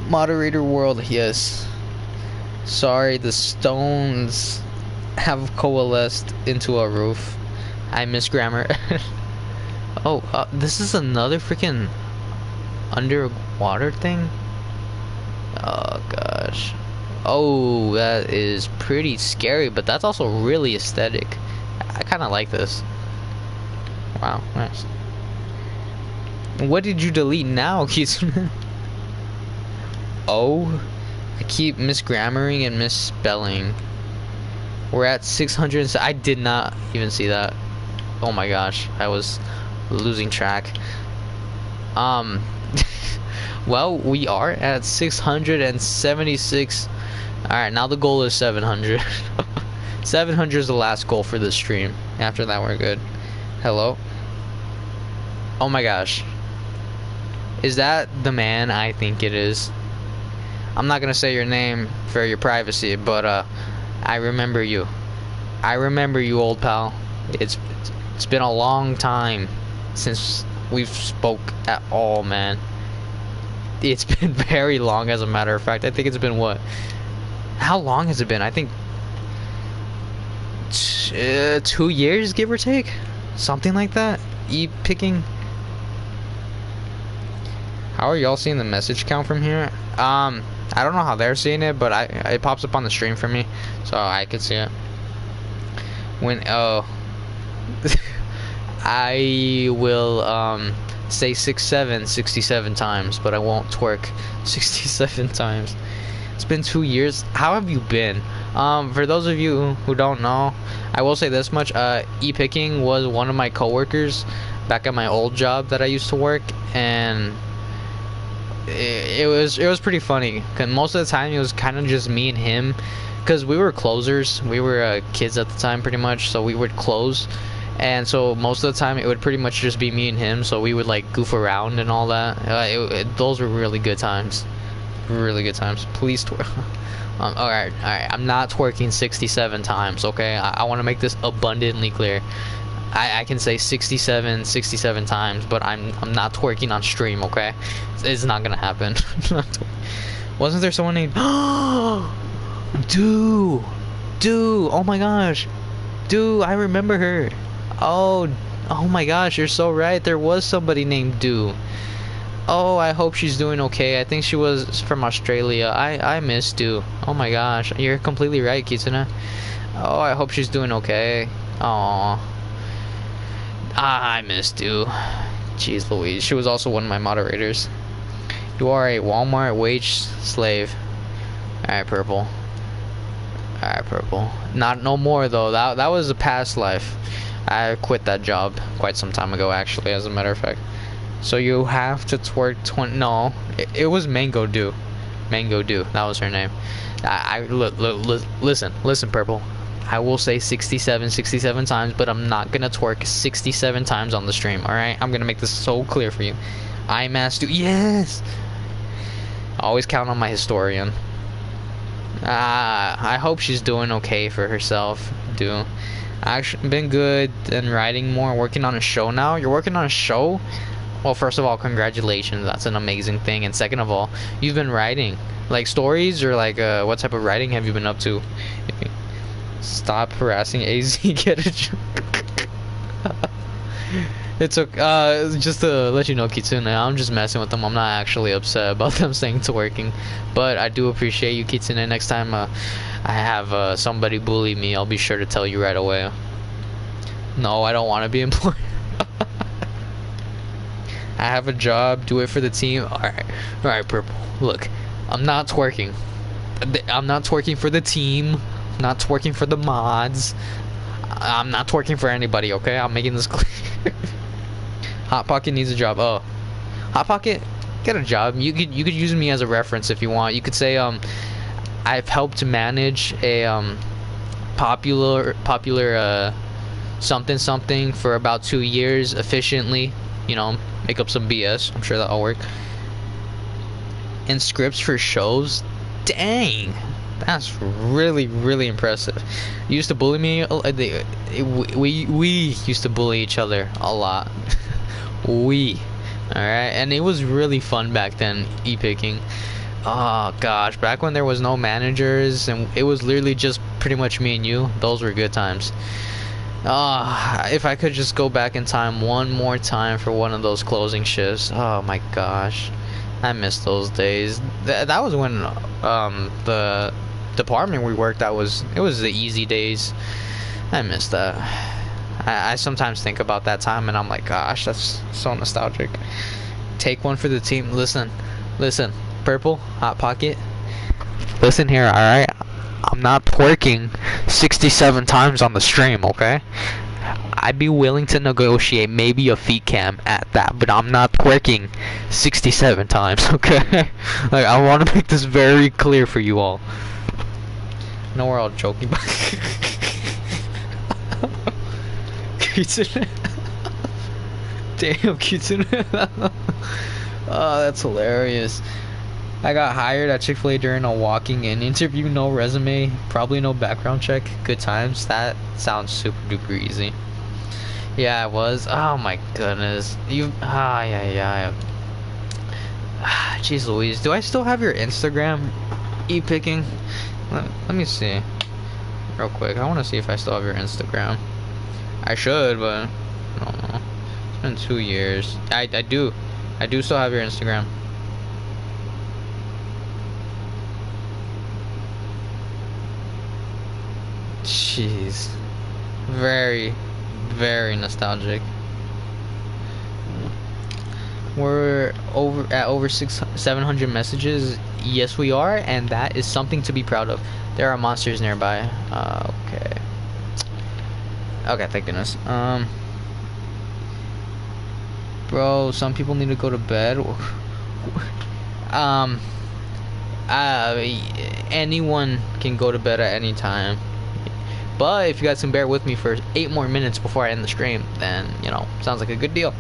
Speaker 1: moderator world. Yes. Sorry, the stones have coalesced into a roof. I miss grammar. Oh, this is another freaking underwater thing. Oh gosh. Oh, that is pretty scary, but that's also really aesthetic. I kind of like this. Wow, nice. What did you delete now, Kitsune? Oh, I keep misgrammaring and misspelling. We're at 600. I did not even see that. Oh my gosh, I was losing track. Well, we are at 676. Alright, now the goal is 700. 700 is the last goal for this stream. After that, we're good. Hello? Oh my gosh. Is that the man I think it is? I'm not gonna say your name for your privacy, but I remember you. I remember you, old pal. It's been a long time since we've spoke at all, man. It's been very long, as a matter of fact. I think it's been what? How long has it been? I think 2 years, give or take, something like that. E-picking. How are y'all seeing the message count from here? I don't know how they're seeing it, but it pops up on the stream for me, so I could see it. When I will say 67 times, but I won't twerk 67 times. It's been 2 years. How have you been? For those of you who don't know, I will say this much. E-picking was one of my coworkers back at my old job that I used to work, and it was pretty funny, because most of the time it was kind of just me and him, because we were closers. We were kids at the time, pretty much, so we would close. And so most of the time it would pretty much just be me and him, so we would like goof around and all that. Those were really good times. Really good times. Please alright, I'm not twerking 67 times, okay? I want to make this abundantly clear. I can say 67 times, but I'm not twerking on stream, okay? It's not gonna happen. Wasn't there someone named Dude, oh my gosh. Dude, I remember her. Oh my gosh, you're so right. There was somebody named Do. Oh, I hope she's doing okay. I think she was from Australia. I miss Do. Oh my gosh, you're completely right, Kitsune. Oh, I hope she's doing okay. Aww. I miss Do. Jeez Louise. She was also one of my moderators. You are a Walmart wage slave. Alright, Purple. Alright, Purple. No more though. That was a past life. I quit that job quite some time ago, actually, as a matter of fact. So you have to twerk 20. No, it was Mango Do. Mango Do. That was her name. Listen, Purple. I will say 67 times, but I'm not gonna twerk 67 times on the stream. All right, I'm gonna make this so clear for you. I'm asked to. Yes. Always count on my historian. I hope she's doing okay for herself. Do. Actually been good and writing more, working on a show now. You're working on a show? Well, first of all, congratulations. That's an amazing thing. And second of all, you've been writing like stories, or like what type of writing have you been up to? Stop harassing AZ. Get a job. It's okay. Just to let you know, Kitsune, I'm just messing with them. I'm not actually upset about them saying twerking, but I do appreciate you, Kitsune. Next time I have somebody bully me, I'll be sure to tell you right away. No, I don't want to be employed. I have a job. Do it for the team. All right, Purple. Look, I'm not twerking. I'm not twerking for the team. I'm not twerking for the mods. I'm not twerking for anybody. Okay, I'm making this clear. Hot Pocket needs a job. Oh, Hot Pocket, get a job. You could use me as a reference if you want. You could say I've helped manage a popular something for about 2 years efficiently. You know, make up some BS. I'm sure that'll work. And scripts for shows. Dang, that's really impressive. You used to bully me. We used to bully each other a lot. Alright, and it was really fun back then, e-picking. Oh gosh, back when there was no managers and it was literally just pretty much me and you. Those were good times. If I could just go back in time one more time for one of those closing shifts. Oh my gosh, I miss those days. That was when the department we worked at it was the easy days. I miss that. I sometimes think about that time and I'm like, gosh, that's so nostalgic. Take one for the team. Listen, Purple, Hot Pocket. Listen here, alright? I'm not twerking 67 times on the stream, okay? I'd be willing to negotiate maybe a feet cam at that, but I'm not twerking 67 times, okay? Like, I want to make this very clear for you all. No, we're all joking, but Kitsune. Damn, Kitsune. Oh, that's hilarious. I got hired at Chick-fil-A during a walking in interview. No resume, probably no background check. Good times. That sounds super duper easy. Yeah, it was. Oh my goodness. Yeah. Jeez Louise, do I still have your Instagram e-picking? Let me see real quick. I want to see if I still have your Instagram. I should, but I don't know. It's been 2 years. I do still have your Instagram. Jeez, very nostalgic. We're over 700 messages. Yes, we are, and that is something to be proud of. There are monsters nearby. Okay, thank goodness. Bro, some people need to go to bed. Anyone can go to bed at any time. But if you guys can bear with me for 8 more minutes before I end the stream, then, you know, sounds like a good deal.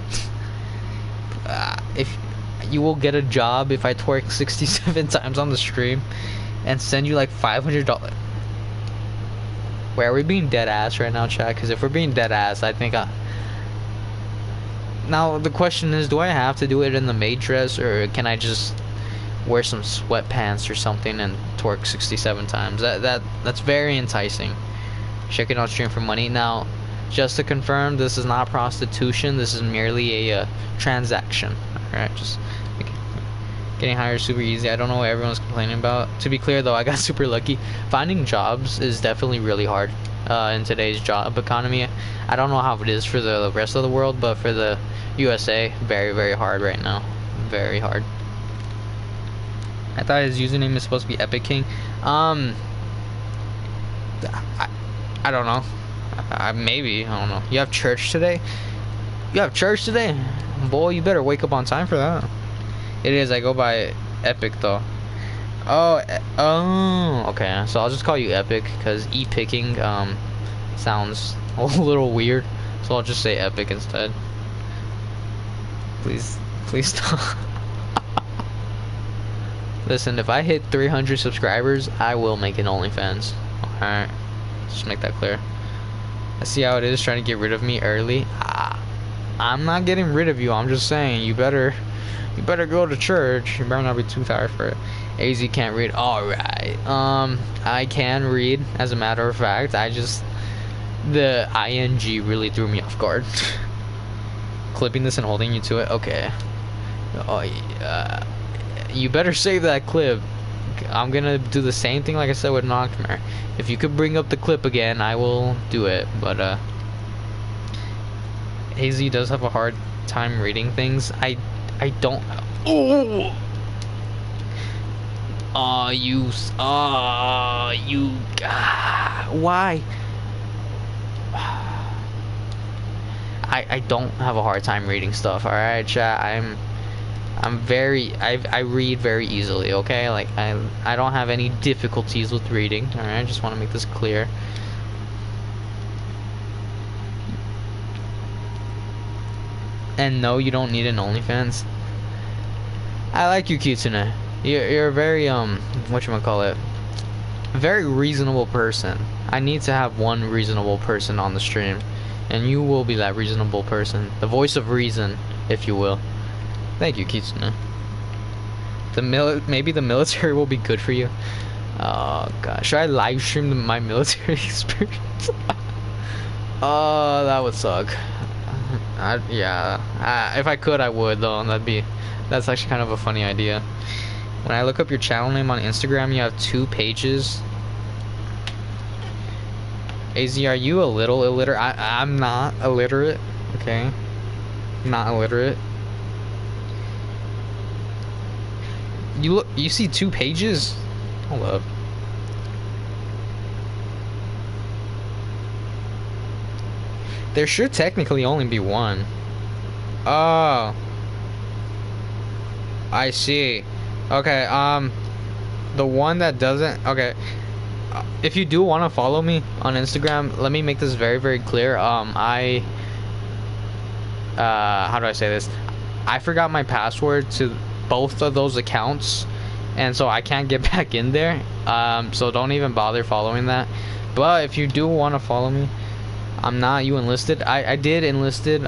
Speaker 1: If you will get a job if I twerk 67 times on the stream and send you like $500. Wait, are we being dead ass right now, chat? Because if we're being dead ass, I think now the question is, do I have to do it in the maid dress, or can I just wear some sweatpants or something and twerk 67 times? That's very enticing. Check it out stream for money. Now, just to confirm, this is not prostitution. This is merely a transaction. Alright, just getting hired super easy. I don't know what everyone's complaining about. To be clear though, I got super lucky. Finding jobs is definitely really hard in today's job economy. I don't know how it is for the rest of the world, but for the USA, very hard right now. Very hard. I thought his username is supposed to be Epic King. I don't know. Maybe. I don't know. You have church today? You have church today? Boy, you better wake up on time for that. It is. I go by Epic, though. Oh, okay. So I'll just call you Epic, because e-picking, sounds a little weird. So I'll just say Epic instead. Please stop. Listen, if I hit 300 subscribers, I will make an OnlyFans. Alright. Just make that clear. I see how it is trying to get rid of me early. I'm not getting rid of you. I'm just saying you better go to church. You better not be too tired for it. AZ can't read. Alright. I can read, as a matter of fact. The ing really threw me off guard. Clipping this and holding you to it. Okay. Oh yeah. You better save that clip. I'm gonna do the same thing like I said with Noctmare. If you could bring up the clip again, I will do it. But AZ does have a hard time reading things. I don't. Oh. Why? I don't have a hard time reading stuff. All right, chat. I read very easily, okay? Like, I don't have any difficulties with reading, alright? I just want to make this clear. And no, you don't need an OnlyFans. I like you, Kitsune. You're a very, whatchamacallit, very reasonable person. I need to have one reasonable person on the stream. And you will be that reasonable person. The voice of reason, if you will. Thank you, Kitsune. Maybe the military will be good for you. Oh gosh, should I live stream my military experience? Oh, that would suck. Yeah. If I could, I would though. That's actually kind of a funny idea. When I look up your channel name on Instagram, you have 2 pages. AZ, are you a little illiterate? I'm not illiterate. Okay. I'm not illiterate. You see 2 pages? Hold up. There should technically only be one. Oh. I see. Okay, the one that doesn't, okay. If you do want to follow me on Instagram, let me make this very, very clear. How do I say this? I forgot my password to both of those accounts, and so I can't get back in there. So don't even bother following that. But if you do want to follow me, I'm not you enlisted. I did enlisted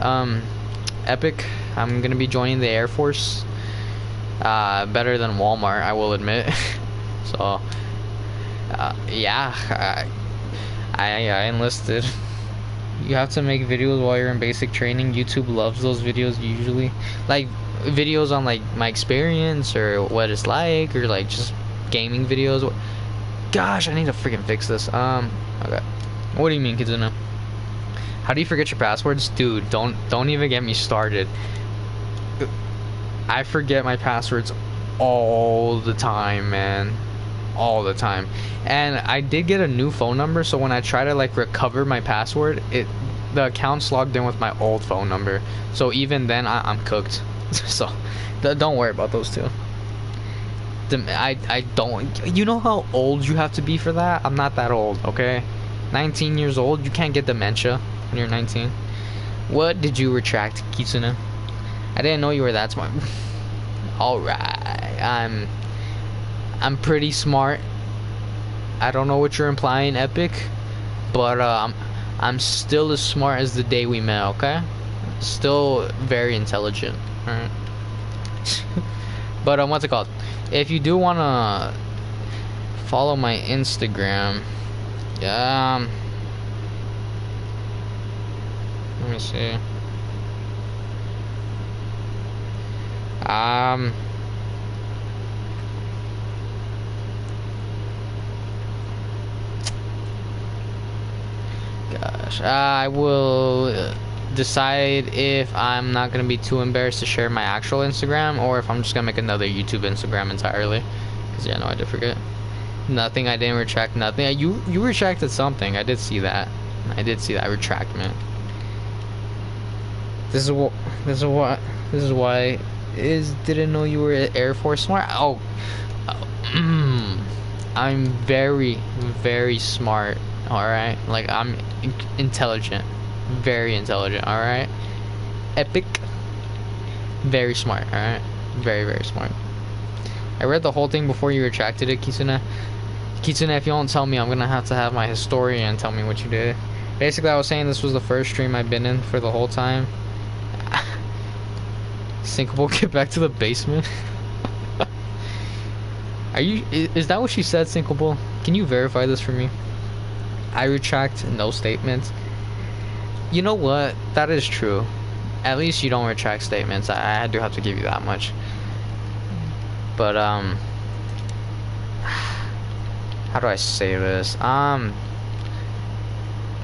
Speaker 1: Epic. I'm gonna be joining the Air Force. Better than Walmart, I will admit. So yeah, I enlisted. You have to make videos while you're in basic training. YouTube loves those videos usually, like videos on like my experience or what it's like, or like just gaming videos. Gosh, I need to freaking fix this. Okay. What do you mean, Kizuna? How do you forget your passwords? Dude, don't even get me started. I forget my passwords all the time, man. All the time. And I did get a new phone number, so when I try to like recover my password, the account's logged in with my old phone number. So even then, I'm cooked. So don't worry about those two. I don't. You know how old you have to be for that? I'm not that old, okay? 19 years old. You can't get dementia when you're 19. What did you retract, Kitsune? I didn't know you were that smart. Alright, I'm pretty smart. I don't know what you're implying, Epic, but I'm still as smart as the day we met, okay? Still very intelligent, alright? But what's it called? If you do wanna follow my Instagram, let me see. Gosh, I will decide if I'm not gonna be too embarrassed to share my actual Instagram, or if I'm just gonna make another YouTube Instagram entirely. Cause yeah, no, I did forget. Nothing. I didn't retract nothing. You retracted something. I did see that. I did see that retractment. This is why didn't know you were Air Force smart. I'm very, very smart. All right, like I'm intelligent, very intelligent. All right, Epic, very smart. All right, very, very smart. I read the whole thing before you retracted it, Kitsune. Kitsune, if you don't tell me, I'm gonna have to have my historian tell me what you did. Basically, I was saying this was the first stream I've been in for the whole time. Sinkable, get back to the basement. Is that what she said, Sinkable? Can you verify this for me? I retract no statements. You know what? That is true. At least you don't retract statements. I do have to give you that much. But how do I say this?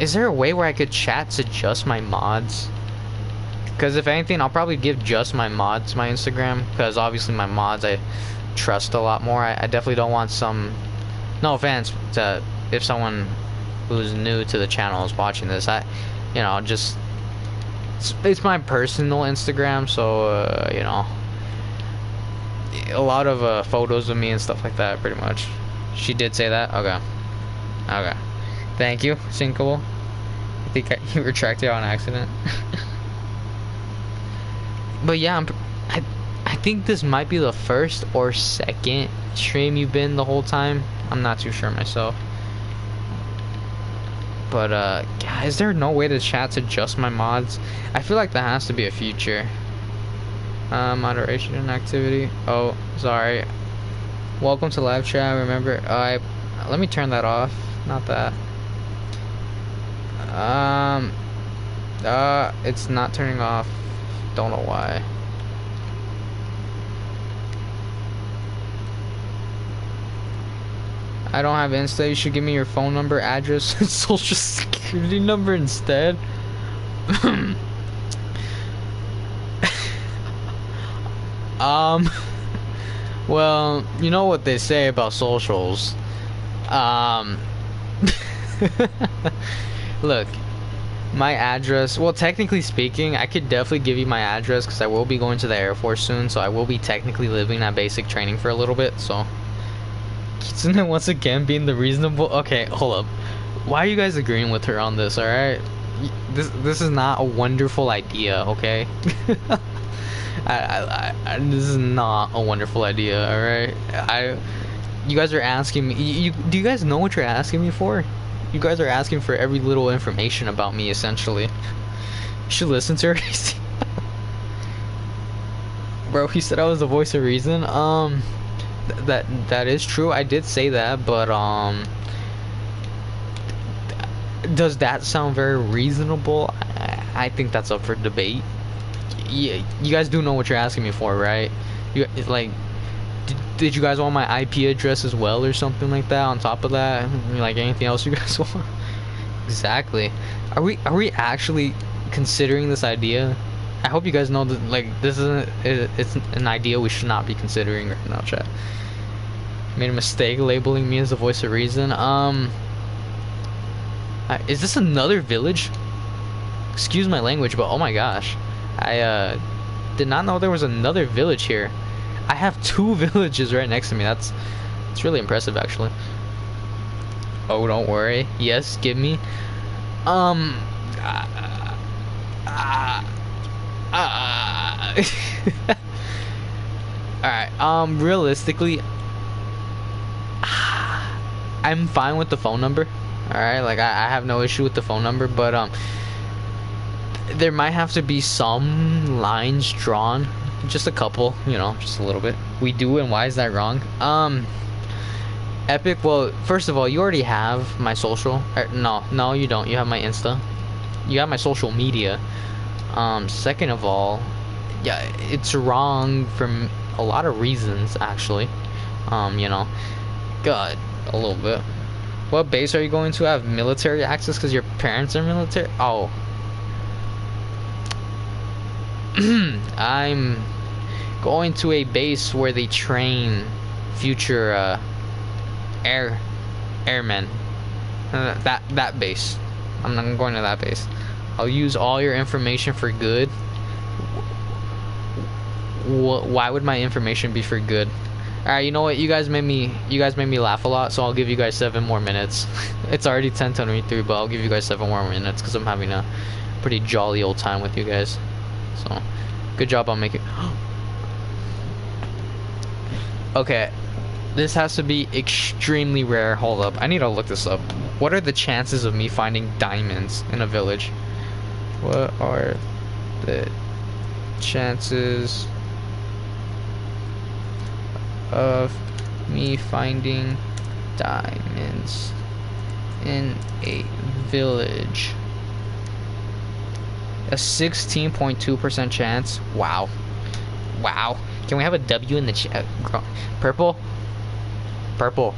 Speaker 1: Is there a way where I could chat to just my mods? Because if anything, I'll probably give just my mods my Instagram, because obviously my mods I trust a lot more. I definitely don't want some, no offense to if someone who's new to the channel is watching this, you know, just it's my personal Instagram, so you know, a lot of photos of me and stuff like that, pretty much. She did say that. Okay, thank you, Sinkable. I think you retracted on accident. But yeah, I think this might be the first or second stream you've been the whole time. I'm not too sure myself. But yeah, is there no way to chat to just my mods? I feel like that has to be a feature. Moderation and activity. Oh, sorry. Welcome to live chat. Remember, let me turn that off. Not that. It's not turning off. Don't know why. I don't have Insta. You should give me your phone number, address, and social security number instead. Well, you know what they say about socials. Look, My address, well, technically speaking, I could definitely give you my address because I will be going to the Air Force soon, so I will be technically living at basic training for a little bit, so. Kitsune once again being the reasonable. Okay, hold up. Why are you guys agreeing with her on this, alright? This is not a wonderful idea, okay? This is not a wonderful idea, alright? You guys are asking me, do you guys know what you're asking me for? You guys are asking for every little information about me, essentially. You should listen to her. Bro, he said I was the voice of reason. That is true. I did say that, but does that sound very reasonable? I think that's up for debate. Yeah, you guys do know what you're asking me for, right? You like. Did you guys want my IP address as well or something like that on top of that? Like anything else you guys want? Exactly. Are we actually considering this idea? I hope you guys know that like this isn't it's an idea we should not be considering right now, chat. Made a mistake labeling me as the voice of reason. Is this another village? Excuse my language, but oh my gosh. I did not know there was another village here. I have 2 villages right next to me. That's really impressive, actually. Oh, don't worry. Yes, give me. Alright. Realistically, I'm fine with the phone number. Alright, like I have no issue with the phone number, but there might have to be some lines drawn. Just a couple, you know, just a little bit. We do, and why is that wrong? Epic, well, first of all, you already have my social. No, you don't. You have my Insta. You have my social media. Second of all, yeah, it's wrong for a lot of reasons, actually. You know, God, a little bit. What base are you going to have military access because your parents are military? Oh. I'm going to a base where they train future airmen. That base. I'm going to that base. I'll use all your information for good. Why would my information be for good? Alright, you know what? You guys made me laugh a lot, so I'll give you guys 7 more minutes. It's already 10:23, but I'll give you guys 7 more minutes because I'm having a pretty jolly old time with you guys. So, good job on making. Okay, this has to be extremely rare. Hold up, I need to look this up. What are the chances of me finding diamonds in a village? What are the chances of me finding diamonds in a village? A 16.2% chance. Wow. Wow. Can we have a W in the chat? Purple? Purple.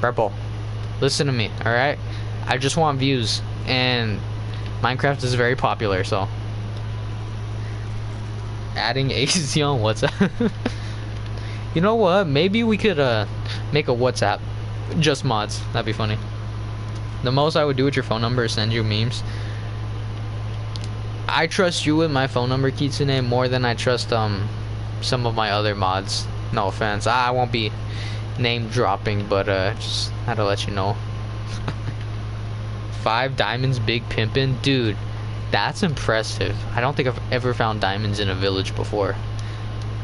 Speaker 1: Purple. Listen to me, alright? I just want views. And Minecraft is very popular, so. Adding AZ on WhatsApp. You know what? Maybe we could make a WhatsApp. Just mods. That'd be funny. The most I would do with your phone number is send you memes. I trust you with my phone number, Kitsune, more than I trust some of my other mods. No offense. I won't be name dropping, but just had to let you know. 5 diamonds, big pimpin'. Dude, that's impressive. I don't think I've ever found diamonds in a village before.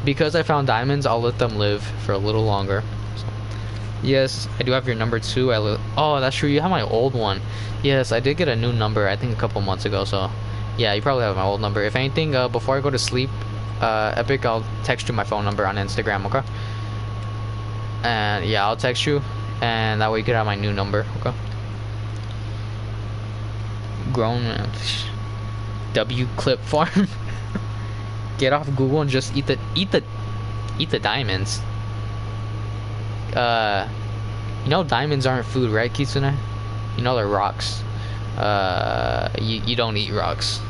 Speaker 1: Because I found diamonds, I'll let them live for a little longer. Yes, I do have your number too. Oh, that's true. You have my old one. Yes, I did get a new number, I think a couple months ago, so yeah, you probably have my old number. If anything, before I go to sleep, Epic, I'll text you my phone number on Instagram, okay? And yeah, I'll text you, and that way you could have my new number, okay? Grown man. W clip farm. Get off Google and just eat the diamonds. You know diamonds aren't food, right, Kitsune? You know they're rocks. You don't eat rocks.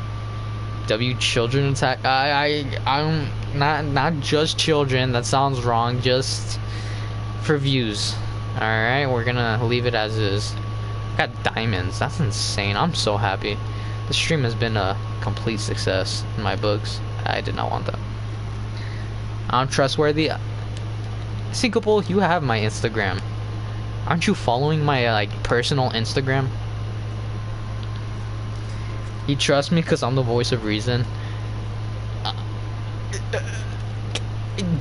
Speaker 1: W children attack. I'm not just children. That sounds wrong. Just for views. All right, we're gonna leave it as is. Got diamonds. That's insane. I'm so happy. The stream has been a complete success in my books. I did not want that. I'm trustworthy. Syncable, you have my Instagram. Aren't you following my like personal Instagram? You trust me because I'm the voice of reason.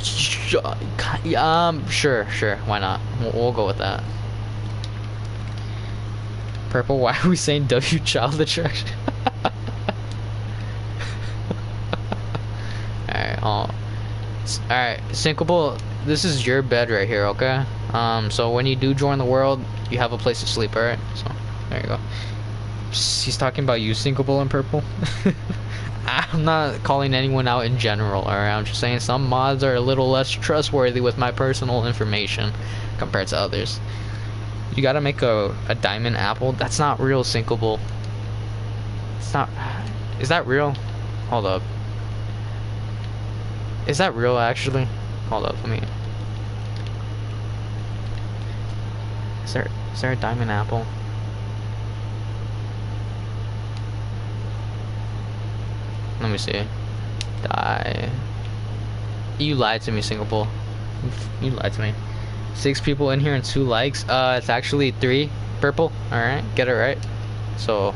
Speaker 1: Sure. Why not? We'll go with that. Purple, why are we saying W child attraction? Alright, Syncable, this is your bed right here, okay? So when you do join the world, you have a place to sleep, alright? So, there you go. He's talking about you, Syncable and Purple. I'm not calling anyone out in general, alright? I'm just saying some mods are a little less trustworthy with my personal information compared to others. You gotta make a diamond apple. That's not real, Syncable. It's not. Is that real? Hold up. Is that real, actually? Hold up, let me. Is there a diamond apple? Let me see. You lied to me, Syncable. You lied to me. 6 people in here and 2 likes. It's actually 3. Purple. Alright, get it right. So,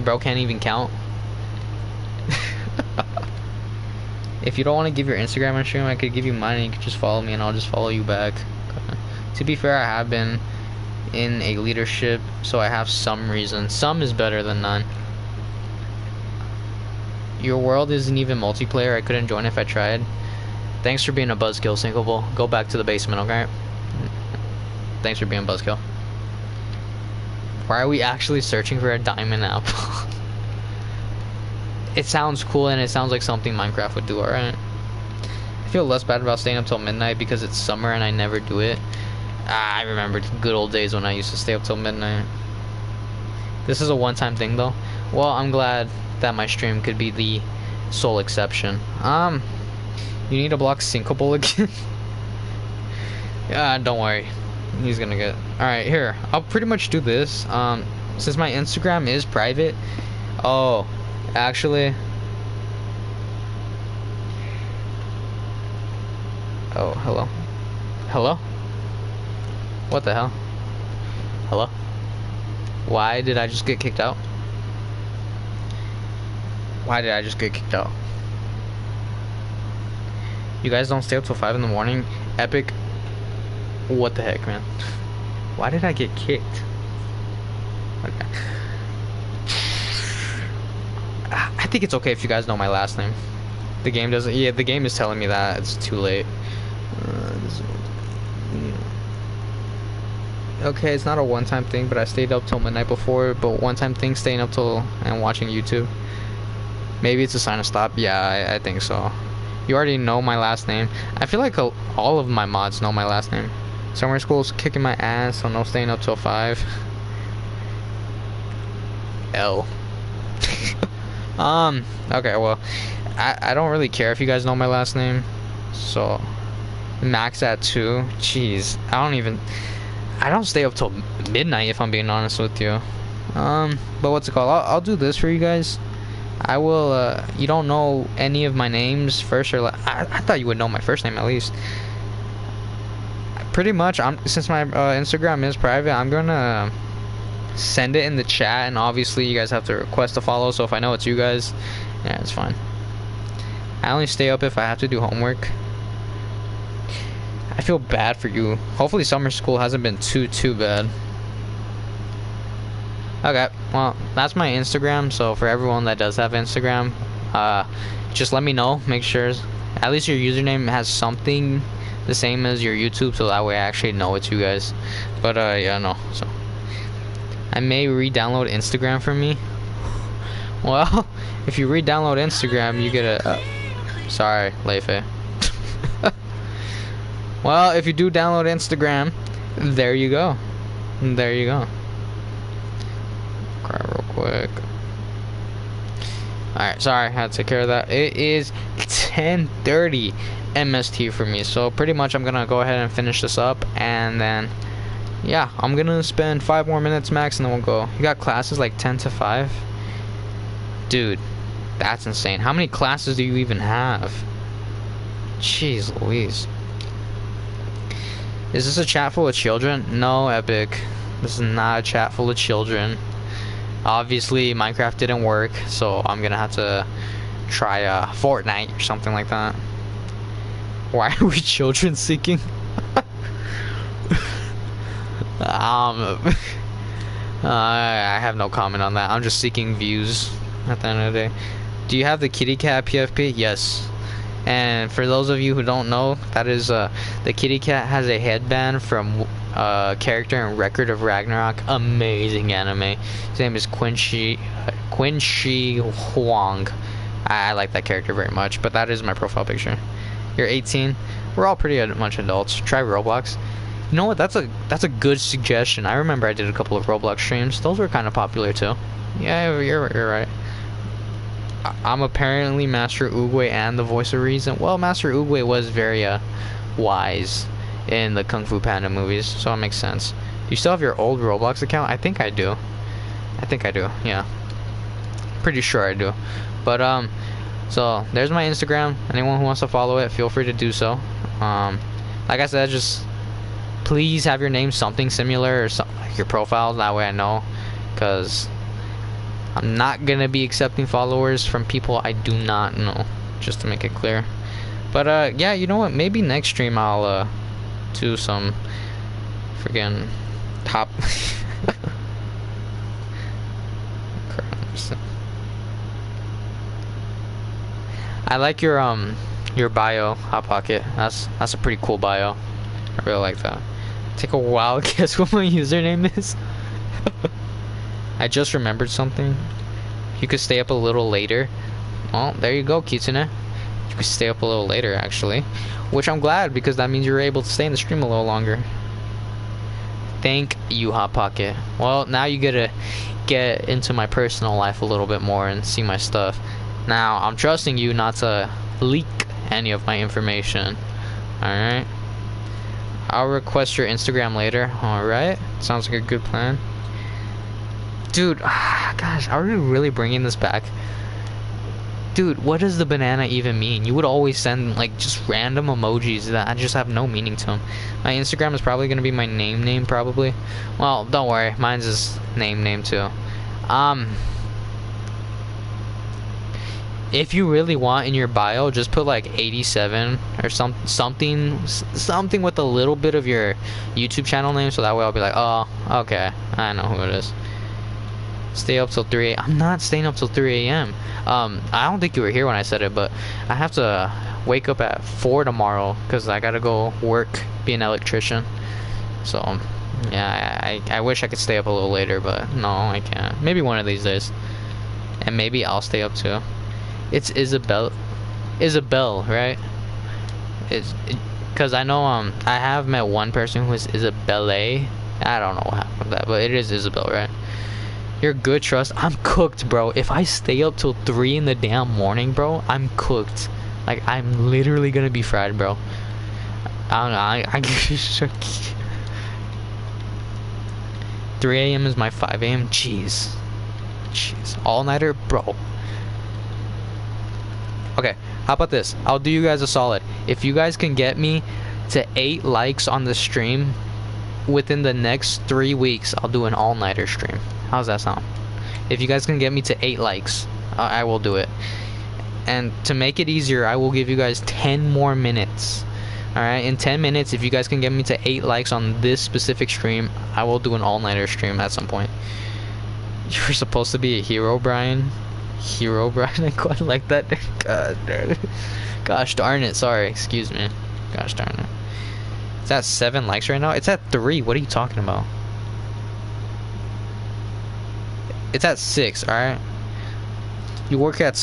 Speaker 1: bro can't even count. If you don't want to give your Instagram on stream, I could give you mine and you could just follow me and I'll just follow you back. To be fair, I have been in a leadership, so I have some reason. Some is better than none. Your world isn't even multiplayer. I couldn't join if I tried. Thanks for being a buzzkill, Syncable. Go back to the basement, okay? Thanks for being a buzzkill. Why are we actually searching for a diamond apple? It sounds cool and it sounds like something Minecraft would do, alright? I feel less bad about staying up till midnight because it's summer and I never do it. I remember the good old days when I used to stay up till midnight. This is a one-time thing though. Well, I'm glad that my stream could be the sole exception. You need to block Syncable again? Yeah, don't worry. He's gonna get... Alright, here. I'll pretty much do this. Since my Instagram is private... Oh, actually... Oh, hello. Hello? What the hell? Hello? Why did I just get kicked out? Why did I just get kicked out? You guys don't stay up till 5 in the morning? Epic. What the heck, man? Why did I get kicked? Okay. I think it's okay if you guys know my last name. The game doesn't... Yeah, the game is telling me that. It's too late. Okay, it's not a one-time thing, but I stayed up till midnight before. But one-time thing, staying up till and watching YouTube. Maybe it's a sign to stop. Yeah, I think so. You already know my last name. I feel like all of my mods know my last name. Summer school's kicking my ass, so no staying up till 5. L. Okay, well, I don't really care if you guys know my last name. So, max at 2. Jeez, I don't stay up till midnight if I'm being honest with you. But what's it called? I'll do this for you guys. I will, you don't know any of my names first or I thought you would know my first name at least. Pretty much, since my Instagram is private, I'm gonna send it in the chat, and obviously you guys have to request a follow, so if I know it's you guys, yeah, it's fine. I only stay up if I have to do homework. I feel bad for you. Hopefully summer school hasn't been too bad. Okay, well, that's my Instagram, so for everyone that does have Instagram, just let me know. Make sure at least your username has something the same as your YouTube, so that way I actually know it's you guys. But yeah, no, so I may re-download Instagram for me. Well, if you re-download Instagram, you get a sorry, Leife. Well, if you do download Instagram, there you go. There you go. Cry real quick. Alright, sorry, I had to take care of that. It is 10:30 MST for me, so pretty much I'm gonna go ahead and finish this up, and then yeah, I'm gonna spend 5 more minutes max and then we'll go. You got classes like 10 to 5? Dude, that's insane. How many classes do you even have? Jeez Louise. Is this a chat full of children? No, Epic. This is not a chat full of children. Obviously, Minecraft didn't work, so I'm gonna have to try Fortnite or something like that. Why are we children seeking? I have no comment on that. I'm just seeking views at the end of the day. Do you have the kitty cat PFP? Yes. And for those of you who don't know, that is the kitty cat has a headband from character in Record of Ragnarok. Amazing anime. His name is Quin Shi Huang. I like that character very much, but that is my profile picture. You're 18. We're all pretty much adults. Try Roblox. You know what? That's a good suggestion. I remember I did a couple of Roblox streams. Those were kind of popular too. Yeah, you're right. I'm apparently Master Oogway and the voice of reason. Well, Master Oogway was very wise in the Kung Fu Panda movies, so it makes sense. You still have your old Roblox account? I think I do. Yeah. Pretty sure I do. But so there's my Instagram. Anyone who wants to follow it, feel free to do so. Like I said, just please have your name something similar or like your profile. That way I know, because I'm not gonna be accepting followers from people I do not know, just to make it clear. But yeah, you know what? Maybe next stream I'll do some friggin' top. I like your bio, Hot Pocket. That's a pretty cool bio. I really like that. Take a wild guess what my username is. I just remembered something. You could stay up a little later. Well, there you go, Kitsune. You could stay up a little later, actually. Which I'm glad, because that means you're able to stay in the stream a little longer. Thank you, Hot Pocket. Well, now you get to get into my personal life a little bit more and see my stuff. Now, I'm trusting you not to leak any of my information. Alright? I'll request your Instagram later. Alright? Sounds like a good plan. Dude, gosh, are we really bringing this back? Dude, what does the banana even mean? You would always send, like, just random emojis that just have no meaning to them. My Instagram is probably going to be my name, probably. Well, don't worry. Mine's is name, too. If you really want in your bio, just put, like, 87 or something with a little bit of your YouTube channel name, so that way I'll be like, oh, okay, I know who it is. Stay up till 3 a.m. I'm not staying up till 3 a.m. I don't think you were here when I said it, but I have to wake up at 4 tomorrow because I gotta go work, be an electrician. So, yeah, I wish I could stay up a little later, but no, I can't. Maybe one of these days. And maybe I'll stay up too. It's Isabelle, right? Because I know, I have met one person who is Isabelle. I don't know what happened with that, but it is Isabelle, right? You're good, trust. I'm cooked, bro. If I stay up till 3 in the damn morning, bro, I'm cooked. Like, I'm literally gonna be fried, bro. I don't know. 3 a.m. is my 5 a.m. Jeez. All-nighter, bro. Okay, how about this? I'll do you guys a solid. If you guys can get me to 8 likes on the stream within the next 3 weeks, I'll do an all-nighter stream. How's that sound? If you guys can get me to 8 likes, I will do it. And to make it easier, I will give you guys 10 more minutes. Alright, in 10 minutes, if you guys can get me to 8 likes on this specific stream, I will do an all-nighter stream at some point. You're supposed to be a hero, Brian. Hero, Brian? I quite like that. God darn it. Gosh darn it. Sorry, excuse me. Gosh darn it. It's at 7 likes right now? It's at 3. What are you talking about? It's at 6, alright? You work out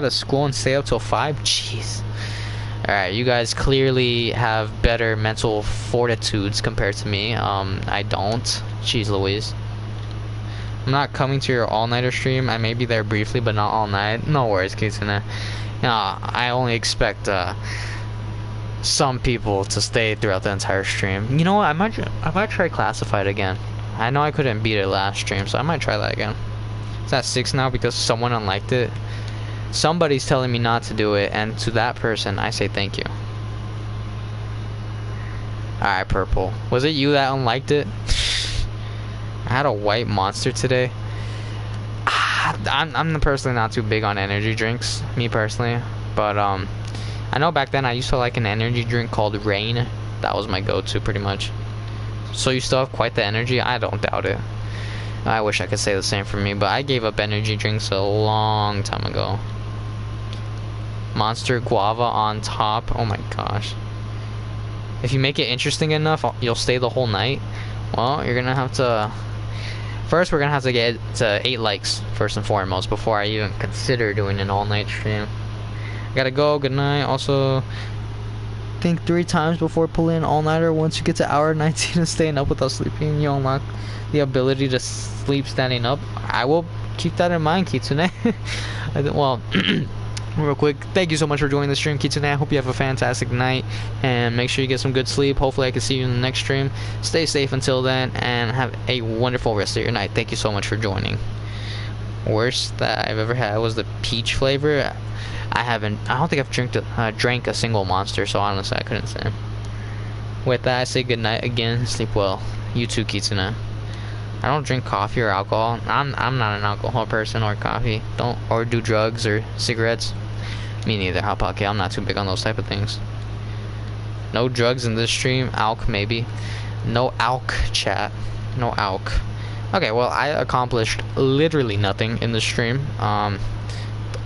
Speaker 1: of school and stay up till 5? Jeez. Alright, you guys clearly have better mental fortitudes compared to me. I don't. Jeez Louise. I'm not coming to your all-nighter stream. I may be there briefly, but not all night. No worries, Kitsune. No, I only expect some people to stay throughout the entire stream. You know what? I might try classified again. I know I couldn't beat it last stream, so I might try that again. It's at 6 now because someone unliked it. Somebody's telling me not to do it, and to that person, I say thank you. Alright, Purple. Was it you that unliked it? I had a white monster today. I'm personally not too big on energy drinks, me personally. But, I know back then I used to like an energy drink called Rain. That was my go-to, pretty much. So you still have quite the energy? I don't doubt it. I wish I could say the same for me, but I gave up energy drinks a long time ago. Monster Guava on top. Oh my gosh. If you make it interesting enough, you'll stay the whole night. Well, you're gonna have to... First, we're gonna have to get to 8 likes, first and foremost, before I even consider doing an all-night stream. I gotta go, good night. Also, think 3 times before pulling an all-nighter. Once you get to hour 19 and staying up without sleeping, you unlock the ability to sleep standing up. I will keep that in mind, Kitsune. Well, real quick, thank you so much for joining the stream, Kitsune. I hope you have a fantastic night, and make sure you get some good sleep. Hopefully I can see you in the next stream. Stay safe until then, and have a wonderful rest of your night. Thank you so much for joining. Worst that I've ever had was the peach flavor. I don't think I've drank a single monster, so honestly I couldn't say. With that, I say good night again. Sleep well. You too, Kitsune. I don't drink coffee or alcohol. I'm not an alcohol person or coffee. Or do drugs or cigarettes. Me neither, Hot Pocket. I'm not too big on those type of things. No drugs in this stream. Alk maybe. No alk, chat. No alk. Okay, well, I accomplished literally nothing in the stream.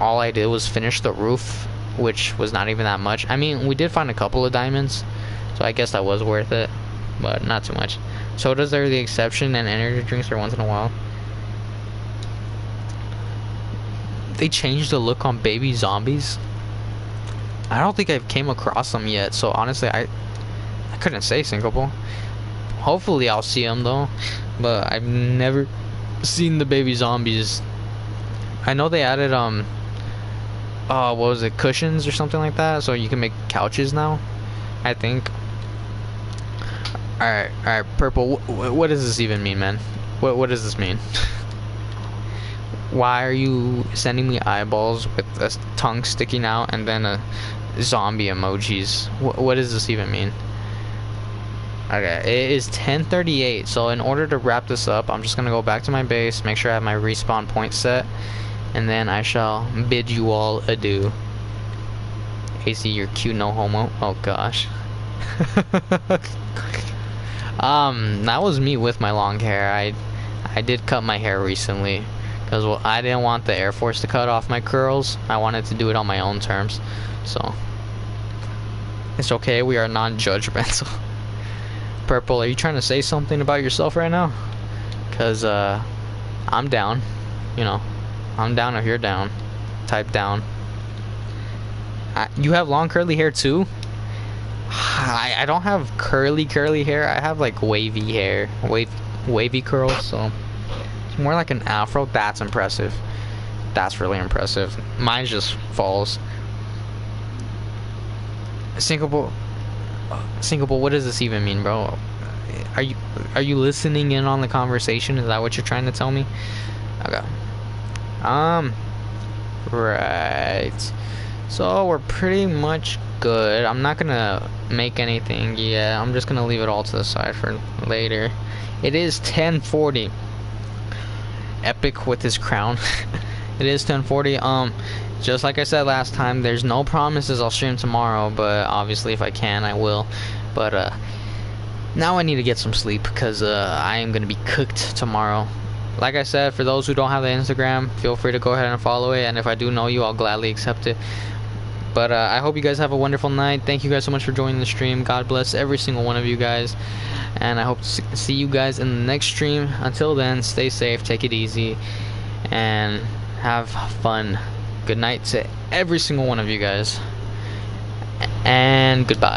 Speaker 1: All I did was finish the roof, which was not even that much. I mean, we did find a couple of diamonds, so I guess that was worth it, but not too much. Sodas are the exception, and energy drinks are once in a while. They changed the look on baby zombies. I don't think I've came across them yet, so honestly, I couldn't say, Syncopal. Hopefully I'll see them though, but I've never seen the baby zombies. I know they added what was it, cushions or something like that, so you can make couches now, I think. Alright, Purple, what does this even mean, man? What does this mean? Why are you sending me eyeballs with a tongue sticking out and then a zombie emojis? What does this even mean? Okay, it is 10:38, so in order to wrap this up, I'm just gonna go back to my base, make sure I have my respawn point set, and then I shall bid you all adieu. AC, you're cute, no homo. Oh gosh. That was me with my long hair. I did cut my hair recently because, well, I didn't want the Air Force to cut off my curls. I wanted to do it on my own terms, so it's okay. We are non-judgmental. Purple, are you trying to say something about yourself right now? Cause I'm down. You know, I'm down if you're down. Type down. You have long curly hair too? I don't have curly hair. I have like wavy hair, wavy curls. So it's more like an afro. That's impressive. That's really impressive. Mine just falls. Syncopal, what does this even mean, bro? Are you listening in on the conversation? Is that what you're trying to tell me? Okay. Right. So we're pretty much good. I'm not gonna make anything yet. I'm just gonna leave it all to the side for later. It is 10:40. Epic with his crown. It is 10:40. Just like I said last time, there's no promises I'll stream tomorrow, but obviously if I can, I will. But now I need to get some sleep because I am gonna be cooked tomorrow. Like I said, for those who don't have the Instagram, feel free to go ahead and follow it, and if I do know you, I'll gladly accept it. But I hope you guys have a wonderful night. Thank you guys so much for joining the stream. God bless every single one of you guys, and I hope to see you guys in the next stream. Until then, stay safe, take it easy, and have fun. Good night to every single one of you guys, and goodbye.